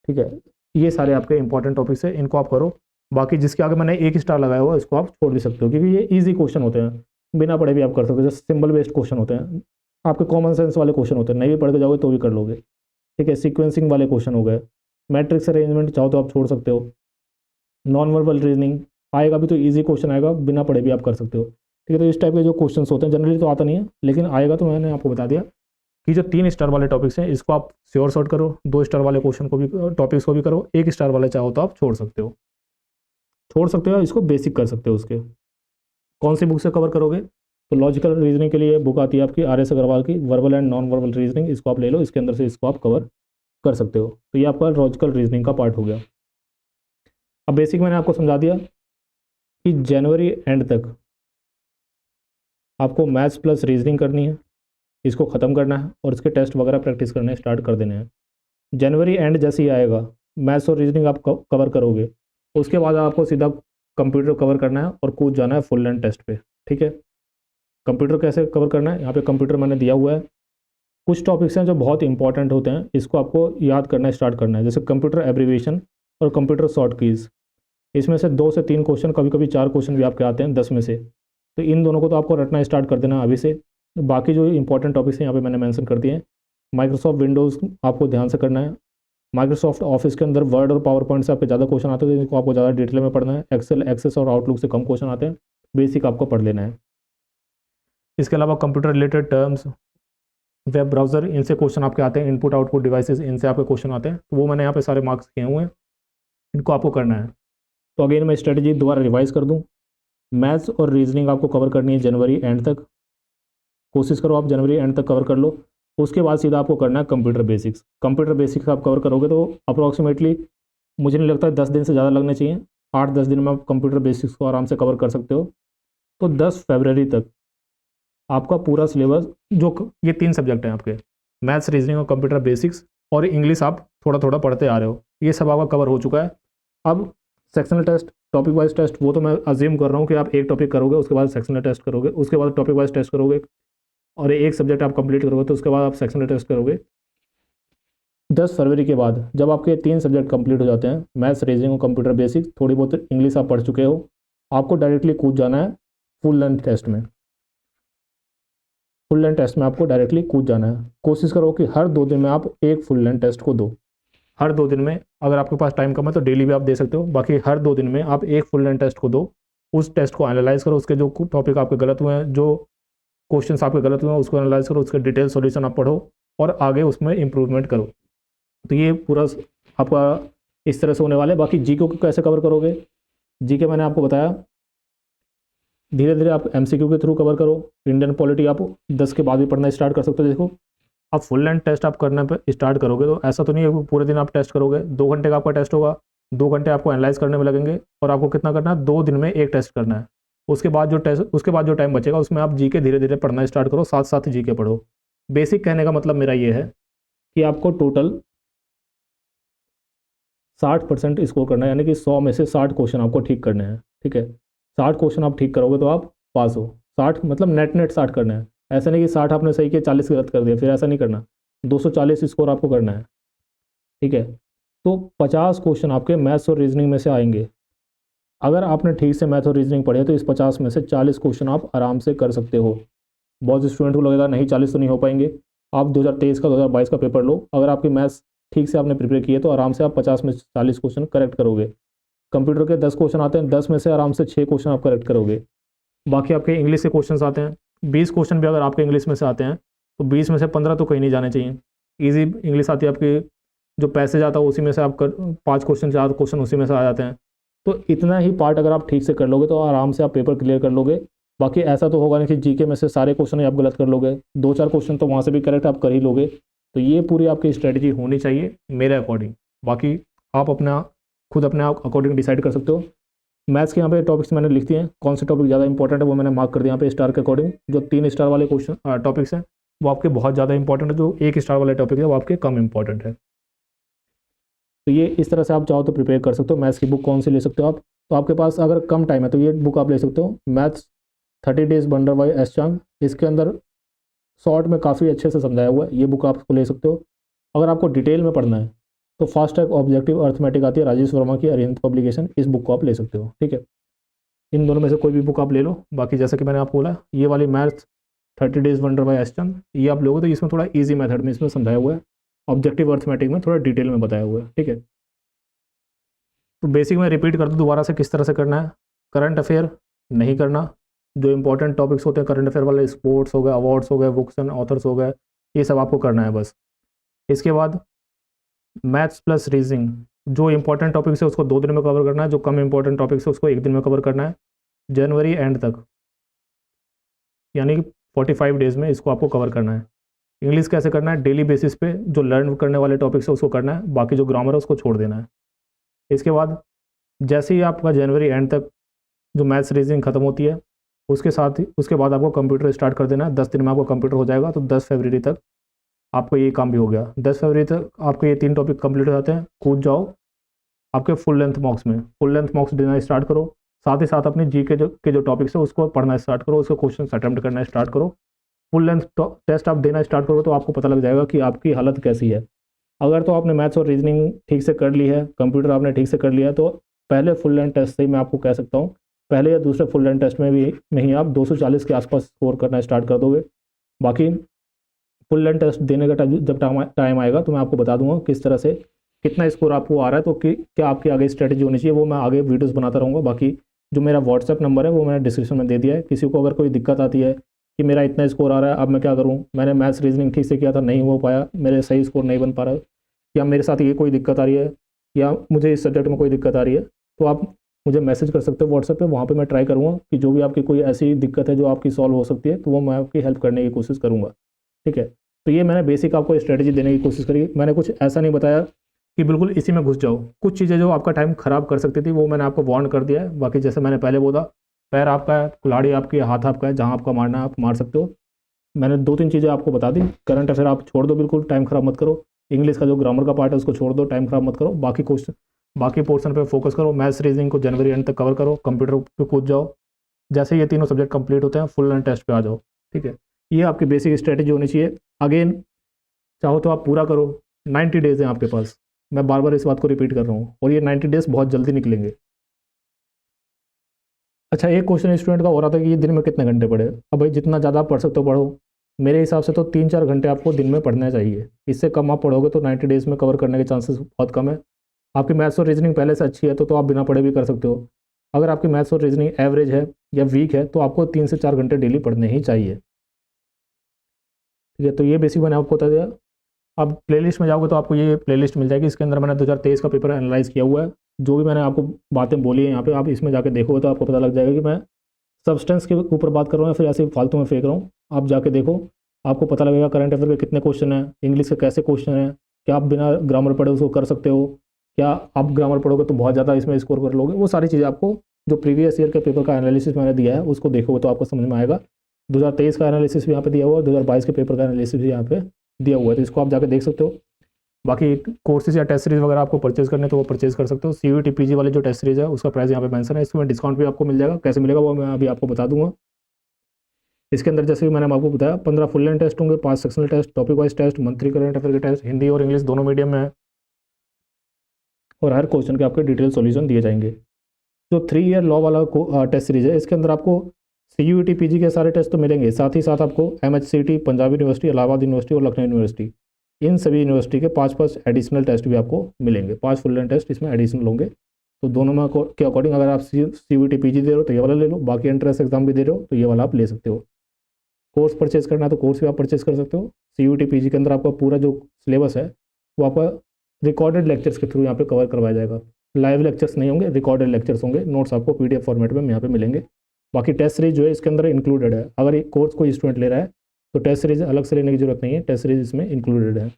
[SPEAKER 1] ठीक है। ये सारे आपके इंपॉर्टेंट टॉपिक्स है, इनको आप करो। बाकी जिसके आगे मैंने 1 स्टार लगाया हुआ है इसको आप छोड़ भी सकते हो, क्योंकि ये ईजी क्वेश्चन होते हैं, बिना पढ़े भी आप कर सकते हो। जैसे सिंबल बेस्ड क्वेश्चन होते हैं, आपके कॉमन सेंस वाले क्वेश्चन होते हैं, नहीं भी पढ़ के जाओगे तो भी कर लोगे, ठीक है। सीक्वेंसिंग वाले क्वेश्चन हो गए, मैट्रिक्स अरेंजमेंट चाहो तो आप छोड़ सकते हो। नॉन वर्बल रीजनिंग, आएगा भी तो ईजी क्वेश्चन आएगा, बिना पढ़े भी आप कर सकते हो। ठीक है, तो इस टाइप के जो क्वेश्चन होते हैं जनरली तो आता नहीं है, लेकिन आएगा तो मैंने आपको बता दिया कि जो 3 स्टार वाले टॉपिक्स हैं इसको आप श्योर शॉर्ट करो, 2 स्टार वाले क्वेश्चन को भी टॉपिक्स को भी करो, 1 स्टार वाले चाहो तो आप छोड़ सकते हो, इसको बेसिक कर सकते हो। उसके कौन सी बुक से कवर करोगे, तो लॉजिकल रीजनिंग के लिए बुक आती है आपकी RS अग्रवाल की, verbal and non verbal reasoning, इसको आप ले लो, इसके अंदर से इसको आप कवर कर सकते हो। तो ये आपका लॉजिकल रीजनिंग का पार्ट हो गया। अब बेसिक मैंने आपको समझा दिया कि जनवरी एंड तक आपको मैथ्स प्लस रीजनिंग करनी है, इसको ख़त्म करना है और इसके टेस्ट वगैरह प्रैक्टिस करने स्टार्ट कर देने हैं। जनवरी एंड जैसे ही आएगा मैथ्स और रीजनिंग आप कवर करोगे, उसके बाद आपको सीधा कंप्यूटर कवर करना है और कूद जाना है फुल लेंथ टेस्ट पे। ठीक है, कंप्यूटर कैसे कवर करना है, यहाँ पे कंप्यूटर मैंने दिया हुआ है। कुछ टॉपिक्स हैं जो बहुत इंपॉर्टेंट होते हैं, इसको आपको याद करना स्टार्ट करना है, जैसे कंप्यूटर एब्रीविएशन और कंप्यूटर शॉर्ट कीज़। इसमें से 2 से 3 क्वेश्चन, कभी कभी 4 क्वेश्चन भी आपके आते हैं 10 में से, तो इन दोनों को तो आपको रटना स्टार्ट कर देना अभी से। बाकी जो इंपॉर्टेंट टॉपिक्स हैं यहाँ पे मैंने मेंशन कर दिए हैं। माइक्रोसॉफ्ट विंडोज़ आपको ध्यान से करना है। माइक्रोसॉफ्ट ऑफिस के अंदर वर्ड और पावर पॉइंट से आपके ज़्यादा क्वेश्चन आते हैं, तो इनको आपको ज़्यादा डिटेल में पढ़ना है। एक्सेल, एक्सेस और आउटलुक से कम क्वेश्चन आते हैं, बेसिक आपको पढ़ लेना है। इसके अलावा computer related terms, web browser, इनसे क्वेश्चन आपके आते हैं। इनपुट आउटपुट डिवाइसेस, इनसे आपके क्वेश्चन आते हैं, तो वो मैंने यहाँ पे सारे मार्क्स किए हुए हैं, इनको आपको करना है। तो अगेन मैं स्ट्रेटजी दोबारा रिवाइज कर दूँ, मैथ्स और रीजनिंग आपको कवर करनी है जनवरी एंड तक, कोशिश करो आप जनवरी एंड तक कवर कर लो। उसके बाद सीधा आपको करना है कंप्यूटर बेसिक्स। कंप्यूटर बेसिक्स आप कवर करोगे तो अप्रॉक्सीमेटली मुझे नहीं लगता 10 दिन से ज़्यादा लगने चाहिए, 8-10 दिन में आप कंप्यूटर बेसिक्स को आराम से कवर कर सकते हो। तो 10 फरवरी तक आपका पूरा सिलेबस, जो ये 3 सब्जेक्ट हैं आपके, मैथ्स, रीजनिंग और कंप्यूटर बेसिक्स, और इंग्लिश आप थोड़ा थोड़ा पढ़ते आ रहे हो, ये सब आपका कवर हो चुका है। अब sectional test, topic wise test, वो तो मैं अज्यूम कर रहा हूँ कि आप एक टॉपिक करोगे, उसके बाद सेक्शनल टेस्ट करोगे, उसके बाद टॉपिक वाइज टेस्ट करोगे, और एक सब्जेक्ट आप कंप्लीट करोगे तो उसके बाद आप सेक्शनल टेस्ट करोगे। 10 फरवरी के बाद जब आपके 3 सब्जेक्ट कंप्लीट हो जाते हैं, मैथ्स, रीजनिंग और कंप्यूटर बेसिक्स, थोड़ी बहुत इंग्लिश आप पढ़ चुके हो, आपको डायरेक्टली कूद जाना है फुल लेंथ टेस्ट में। फुल लेंथ टेस्ट में आपको डायरेक्टली कूद जाना है। कोशिश करो कि हर 2 दिन में आप एक फुल लेंथ टेस्ट को दो। हर 2 दिन में, अगर आपके पास टाइम कम है तो डेली भी आप दे सकते हो, बाकी हर 2 दिन में आप एक फुल लेंथ टेस्ट को दो। उस टेस्ट को एनालाइज करो, उसके जो टॉपिक आपके गलत हुए हैं, जो क्वेश्चंस आपके गलत हुए हैं, उसको एनालाइज करो, उसके डिटेल सॉल्यूशन आप पढ़ो और आगे उसमें इंप्रूवमेंट करो। तो ये पूरा आपका इस तरह से होने वाला है। बाकी जीके को कैसे कवर करोगे, जीके मैंने आपको बताया, धीरे धीरे आप MCQ के थ्रू कवर करो। इंडियन पॉलिटी आप 10 के बाद भी पढ़ना स्टार्ट कर सकते हो। देखो, आप फुल लेंथ टेस्ट आप करने पे स्टार्ट करोगे तो ऐसा तो नहीं है पूरे दिन आप टेस्ट करोगे। 2 घंटे का आपका टेस्ट होगा, 2 घंटे आपको एनालाइज करने में लगेंगे, और आपको कितना करना है, 2 दिन में एक टेस्ट करना है। उसके बाद जो टाइम बचेगा उसमें आप जीके धीरे धीरे पढ़ना स्टार्ट करो, साथ साथ जीके पढ़ो। बेसिक कहने का मतलब मेरा ये है कि आपको टोटल 60% स्कोर करना है, यानी कि 100 में से 60 क्वेश्चन आपको ठीक करने हैं। ठीक है, 60 क्वेश्चन आप ठीक करोगे तो आप पास हो। 60 मतलब नेट 60 करना है, ऐसा नहीं कि 60 आपने सही किया 40 गलत कर दिया, फिर ऐसा नहीं करना। 240 स्कोर आपको करना है। ठीक है, तो 50 क्वेश्चन आपके मैथ्स और रीजनिंग में से आएंगे। अगर आपने ठीक से मैथ और रीजनिंग पढ़े तो इस 50 में से 40 क्वेश्चन आप आराम से कर सकते हो। बहुत स्टूडेंट को लगेगा नहीं 40 तो नहीं हो पाएंगे। आप 2023 का 2022 का पेपर लो, अगर आपकी मैथ्स ठीक से आपने प्रिपेयर किए तो आराम से आप 50 में से 40 क्वेश्चन करेक्ट करोगे। कंप्यूटर के 10 क्वेश्चन आते हैं, 10 में से आराम से 6 क्वेश्चन आप करेक्ट करोगे। बाकी आपके इंग्लिश के क्वेश्चन आते हैं, 20 क्वेश्चन भी अगर आपके इंग्लिश में से आते हैं तो 20 में से 15 तो कहीं नहीं जाने चाहिए। ईजी इंग्लिश आती है आपकी, जो पैसेज आता है उसी में से आप 5 क्वेश्चन 4 क्वेश्चन उसी में से आ जाते हैं। तो इतना ही पार्ट अगर आप ठीक से कर लोगे तो आराम से आप पेपर क्लियर कर लोगे। बाकी ऐसा तो होगा नहीं कि जीके में से सारे क्वेश्चन ही आप गलत कर लोगे, 2-4 क्वेश्चन तो वहाँ से भी करेक्ट आप कर ही लोगे। तो ये पूरी आपकी स्ट्रेटजी होनी चाहिए मेरे अकॉर्डिंग। बाकी आप खुद अपने आप अकॉर्डिंग डिसाइड कर सकते हो। मैथ्स के यहाँ पे टॉपिक्स मैंने लिख दिए हैं, कौन से टॉपिक ज़्यादा इंपॉर्टेंट है वो मैंने मार्क कर दिया यहाँ पे स्टार के अकॉर्डिंग। जो 3 स्टार वाले क्वेश्चन टॉपिक्स हैं वो आपके बहुत ज़्यादा इंपॉर्टेंट है, जो 1 स्टार वाले टॉपिक है वो आपके कम इंपॉर्टेंट है। तो ये इस तरह से आप चाहो तो प्रिपेयर कर सकते हो। मैथ्स की बुक कौन सी ले सकते हो आप, तो आपके पास अगर कम टाइम है तो ये बुक आप ले सकते हो, maths 30 days wonder by S Chand. इसके अंदर शॉर्ट में काफ़ी अच्छे से समझाया हुआ है, ये बुक आप ले सकते हो। अगर आपको डिटेल में पढ़ना है तो फास्ट ट्रैक ऑब्जेक्टिव अर्थमेटिक आती है राजेश वर्मा की, अरिहंत पब्लिकेशन, इस बुक को आप ले सकते हो। ठीक है, इन दोनों में से कोई भी बुक आप ले लो। बाकी जैसा कि मैंने आपको बोला, ये वाली maths 30 days wonder by S Chand, ये आप लोगे तो इसमें थोड़ा ईजी मेथड में इसमें समझाया हुआ है, ऑब्जेक्टिव अर्थमेटिक में थोड़ा डिटेल में बताया हुआ है। ठीक है, तो बेसिक में रिपीट कर दूँ दोबारा से किस तरह से करना है। करंट अफेयर नहीं करना, जो इंपॉर्टेंट टॉपिक्स होते हैं करंट अफेयर वाले, स्पोर्ट्स हो गए, अवार्ड्स हो गए, बुक्स एंड ऑथर्स हो गए, ये सब आपको करना है बस। इसके बाद मैथ्स प्लस रीजनिंग, जो इंपॉर्टेंट टॉपिक्स है उसको 2 दिन में कवर करना है, जो कम इंपॉर्टेंट टॉपिक्स है उसको 1 दिन में कवर करना है, जनवरी एंड तक, यानी कि 45 डेज़ में इसको आपको कवर करना है। इंग्लिश कैसे करना है, डेली बेसिस पे जो लर्न करने वाले टॉपिक्स है उसको करना है, बाकी जो ग्रामर है उसको छोड़ देना है। इसके बाद जैसे ही आपका जनवरी एंड तक जो मैथ्स रीजनिंग खत्म होती है, उसके साथ ही उसके बाद आपको कंप्यूटर स्टार्ट कर देना है। 10 दिन में आपका कंप्यूटर हो जाएगा, तो 10 फरवरी तक आपको ये काम भी हो गया। 10 फरवरी तक आपके ये 3 टॉपिक कंप्लीट हो जाते हैं, कूद जाओ आपके फुल लेंथ मॉक्स में। फुल लेंथ मॉक्स देना स्टार्ट करो, साथ ही साथ अपने जी के जो टॉपिक्स है उसको पढ़ना स्टार्ट करो, उसके क्वेश्चन अटैम्प्ट करना स्टार्ट करो। फुल लेंथ टेस्ट आप देना स्टार्ट करो तो आपको पता लग जाएगा कि आपकी हालत कैसी है। अगर तो आपने मैथ्स और रीजनिंग ठीक से कर ली है, कंप्यूटर आपने ठीक से कर लिया है, तो पहले फुल लेंथ टेस्ट से ही मैं आपको कह सकता हूँ, पहले या दूसरे फुल लेंथ टेस्ट में ही आप 240 के आसपास स्कोर करना स्टार्ट कर दोगे। बाकी फुल लेंथ टेस्ट देने का जब टाइम आएगा तो मैं आपको बता दूंगा किस तरह से कितना स्कोर आपको आ रहा है, तो क्या आपकी आगे स्ट्रेटजी होनी चाहिए, वो मैं आगे वीडियोस बनाता रहूँगा। बाकी जो मेरा व्हाट्सएप नंबर है वो मैंने डिस्क्रिप्शन में दे दिया है। किसी को अगर कोई दिक्कत आती है कि मेरा इतना स्कोर आ रहा है, अब मैं क्या करूँ, मैंने मैथ्स रीजनिंग ठीक से किया था, नहीं हो पाया, मेरे सही स्कोर नहीं बन पा रहा, या मेरे साथ ये कोई दिक्कत आ रही है, या मुझे इस सब्जेक्ट में कोई दिक्कत आ रही है, तो आप मुझे मैसेज कर सकते हो व्हाट्सएप पे। वहाँ पे मैं ट्राई करूँगा कि जो भी आपकी कोई ऐसी दिक्कत है जो आपकी सॉल्व हो सकती है, तो वो मैं आपकी हेल्प करने की कोशिश करूँगा। ठीक है, तो ये मैंने बेसिक आपको स्ट्रेटजी देने की कोशिश करी। मैंने कुछ ऐसा नहीं बताया कि बिल्कुल इसी में घुस जाओ। कुछ चीज़ें जो आपका टाइम ख़राब कर सकती थी वो मैंने आपको वार्न कर दिया है। बाकी जैसे मैंने पहले बोला, पैर आपका है, कुल्हाड़ी आपकी है, हाथ आपका है, जहाँ आपका मारना है आप मार सकते हो। मैंने 2-3 चीज़ें आपको बता दी। करंट अफेयर आप छोड़ दो, बिल्कुल टाइम ख़राब मत करो। इंग्लिश का जो ग्रामर का पार्ट है उसको छोड़ दो, टाइम ख़राब मत करो। बाकी पोर्शन पे फोकस करो। मैथ्स रीजनिंग को जनवरी एंड तक कवर करो, कंप्यूटर पे कूद जाओ। जैसे ये तीनों सब्जेक्ट कंप्लीट होते हैं फुल एंड टेस्ट पे आ जाओ। ठीक है, ये आपकी बेसिक स्ट्रेटजी होनी चाहिए। अगेन चाहो तो आप पूरा करो, 90 डेज़ हैं आपके पास। मैं बार बार इस बात को रिपीट कर रहा हूँ, और ये 90 डेज़ बहुत जल्दी निकलेंगे। अच्छा, एक क्वेश्चन स्टूडेंट का हो रहा था कि ये दिन में कितने घंटे पढ़े। अब भाई जितना ज़्यादा पढ़ सकते हो पढ़ो। मेरे हिसाब से तो 3-4 घंटे आपको दिन में पढ़ना चाहिए। इससे कम आप पढ़ोगे तो 90 डेज़ में कवर करने के चांसेस बहुत कम है। आपकी मैथ्स और रीजनिंग पहले से अच्छी है तो आप बिना पढ़े भी कर सकते हो। अगर आपकी मैथ्स और रीजनिंग एवरेज है या वीक है तो आपको 3 से 4 घंटे डेली पढ़ने ही चाहिए। ठीक है, तो ये बेसिक मैंने आपको बता दिया। अब प्लेलिस्ट में जाओगे तो आपको ये प्लेलिस्ट मिल जाएगी। इसके अंदर मैंने 2023 का पेपर एनालाइज किया हुआ है। जो भी मैंने आपको बातें बोली है यहाँ पे, आप इसमें जाके देखोगे तो आपको पता लग जाएगा कि मैं सब्सटेंस के ऊपर बात कर रहा हूँ या फिर ऐसे फालतू में फेंक रहा हूँ। आप जाके देखो, आपको पता लगेगा करंट अफेयर के कितने क्वेश्चन हैं, इंग्लिश के कैसे क्वेश्चन हैं, क्या आप बिना ग्रामर पढ़े उसको कर सकते हो, क्या आप ग्रामर पढ़ोगे तो बहुत ज़्यादा इसमें स्कोर कर लोगे। वो सारी चीज़ें आपको जो प्रीवियस ईयर के पेपर का एनालिसिस मैंने दिया है उसको देखोगे तो आपको समझ में आएगा। 2023 का एनालिसिस भी यहाँ पे दिया हुआ है, 2022 के पेपर का एनालिसिस भी यहाँ पे दिया हुआ है, तो इसको आप जाके देख सकते हो। बाकी कोर्सेज या टेस्ट सीरीज वगैरह आपको परचेज करने तो वो परचेज कर सकते हो। CUET PG वाले जो टेस्ट सीरीज है उसका प्राइस यहाँ पे मेंशन है, इसमें डिस्काउंट भी आपको मिल जाएगा। कैसे मिलेगा वो मैं अभी आपको बता दूंगा। इसके अंदर जैसे भी मैंने आपको बताया 15 फुल लेंथ टेस्ट होंगे, 5 sectional test, topic wise test, monthly current affair के टेस्ट, हिंदी और इंग्लिश दोनों मीडियम में है, और हर क्वेश्चन के आपके डिटेल सॉल्यूशन दिए जाएंगे। जो 3 ईयर लॉ वाला टेस्ट सीरीज है इसके अंदर आपको CUET PG के सारे टेस्ट तो मिलेंगे, साथ ही साथ आपको MHCT, Punjab university, Allahabad university और लखनऊ यूनिवर्सिटी, इन सभी यूनिवर्सिटी के 5 एडिशनल टेस्ट भी आपको मिलेंगे। 5 फुल लेंथ टेस्ट इसमें एडिशनल होंगे। तो दोनों में के अकॉर्डिंग अगर आप CUET PG दे रहे हो तो ये वाला ले लो, बाकी एंट्रेंस एग्जाम भी दे रहे हो तो ये वाला आप ले सकते हो। कोर्स परचेज करना है तो कोर्स भी आप परचेज कर सकते हो। CUET PG के अंदर आपका पूरा जो सिलेबस है वो आपका रिकॉर्डेड लेक्चर्स के थ्रू यहाँ पे कवर करवाया जाएगा। लाइव लेक्चर्स नहीं होंगे, रिकॉर्डेड लेक्चर्स होंगे। नोट्स आपको PDF फॉर्मेट में यहाँ पे मिलेंगे। बाकी टेस्ट सीरीज जो है इसके अंदर इंक्लूडेड है। अगर ये कोर्स कोई स्टूडेंट ले रहा है तो टेस्ट सीरीज अलग से लेने की जरूरत नहीं है, टेस्ट सीरीज इसमें इंक्लूडेड है।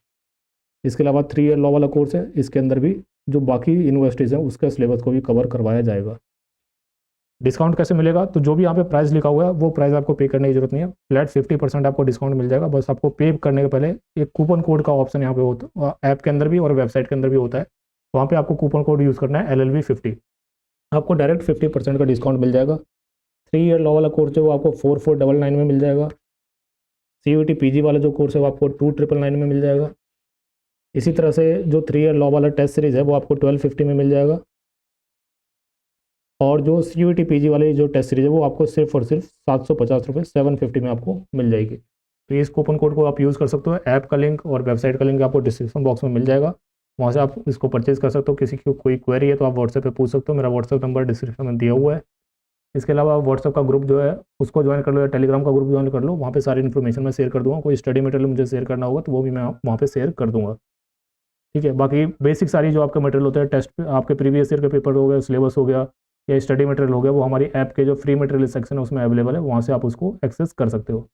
[SPEAKER 1] इसके अलावा 3 ईयर लॉ वाला कोर्स है, इसके अंदर भी जो बाकी यूनिवर्सिटीज़ हैं उसका सिलेबस को भी कवर करवाया जाएगा। डिस्काउंट कैसे मिलेगा, तो जो भी यहाँ पे प्राइस लिखा हुआ है वो प्राइस आपको पे करने की जरूरत नहीं है। फ्लैट 50% आपको डिस्काउंट मिल जाएगा। बस आपको पे करने के पहले एक कूपन कोड का ऑप्शन यहाँ पे होता है, ऐप के अंदर भी और वेबसाइट के अंदर भी होता है। वहाँ पे आपको कूपन कोड यूज़ करना है LLB50, आपको डायरेक्ट 50% का डिस्काउंट मिल जाएगा। 3 ईयर लॉ वाला कोर्स है वो आपको 4499 में मिल जाएगा। CUET PG वाला जो कोर्स है वो आपको 2999 में मिल जाएगा। इसी तरह से जो 3 ईयर लॉ वाला टेस्ट सीरीज़ है वो आपको 1250 में मिल जाएगा। और जो CUET PG वाली जो टेस्ट सीरीज है वो आपको सिर्फ और सिर्फ 750 रुपये 750 में आपको मिल जाएगी। तो इस कूपन कोड को आप यूज़ कर सकते हो। ऐप का लिंक और वेबसाइट का लिंक आपको डिस्क्रिप्शन बॉक्स में मिल जाएगा, वहाँ से आप इसको परचेज कर सकते हो। किसी की कोई क्वेरी है तो आप व्हाट्सएप पे पूछ सकते हो। मेरा व्हाट्सएप नंबर डिस्क्रिप्शन में दिया हुआ है। इसके अलावा व्हाट्सअप का ग्रुप जो है उसको ज्वाइन कर लो, या टेलीग्राम का ग्रुप ज्वाइन कर लो, वहाँ पे सारी इन्फॉर्मेशन मैं शेयर कर दूँगा। कोई स्टडी मटेरियल मुझे शेयर करना होगा तो वो भी मैं वहाँ पे शेयर कर दूँगा, ठीक है। बाकी बेसिक सारी जो आपके मटेरियल होते हैं, टेस्ट पे आपके प्रीवियस ईयर के पेपर हो गए, सिलेबस हो गया या स्टडी मटेरियल हो गया, वो हमारी ऐप के जो फ्री मटेरियल सेक्शन है उसमें अवेलेबल है, वहाँ से आप उसको एक्सेस कर सकते हो।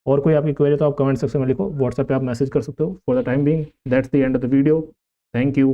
[SPEAKER 1] और कोई आपकी क्वेरी तो आप कमेंट सेक्शन में लिखो, व्हाट्सएप पे आप मैसेज कर सकते हो। For the time being that's the end of the video. Thank you.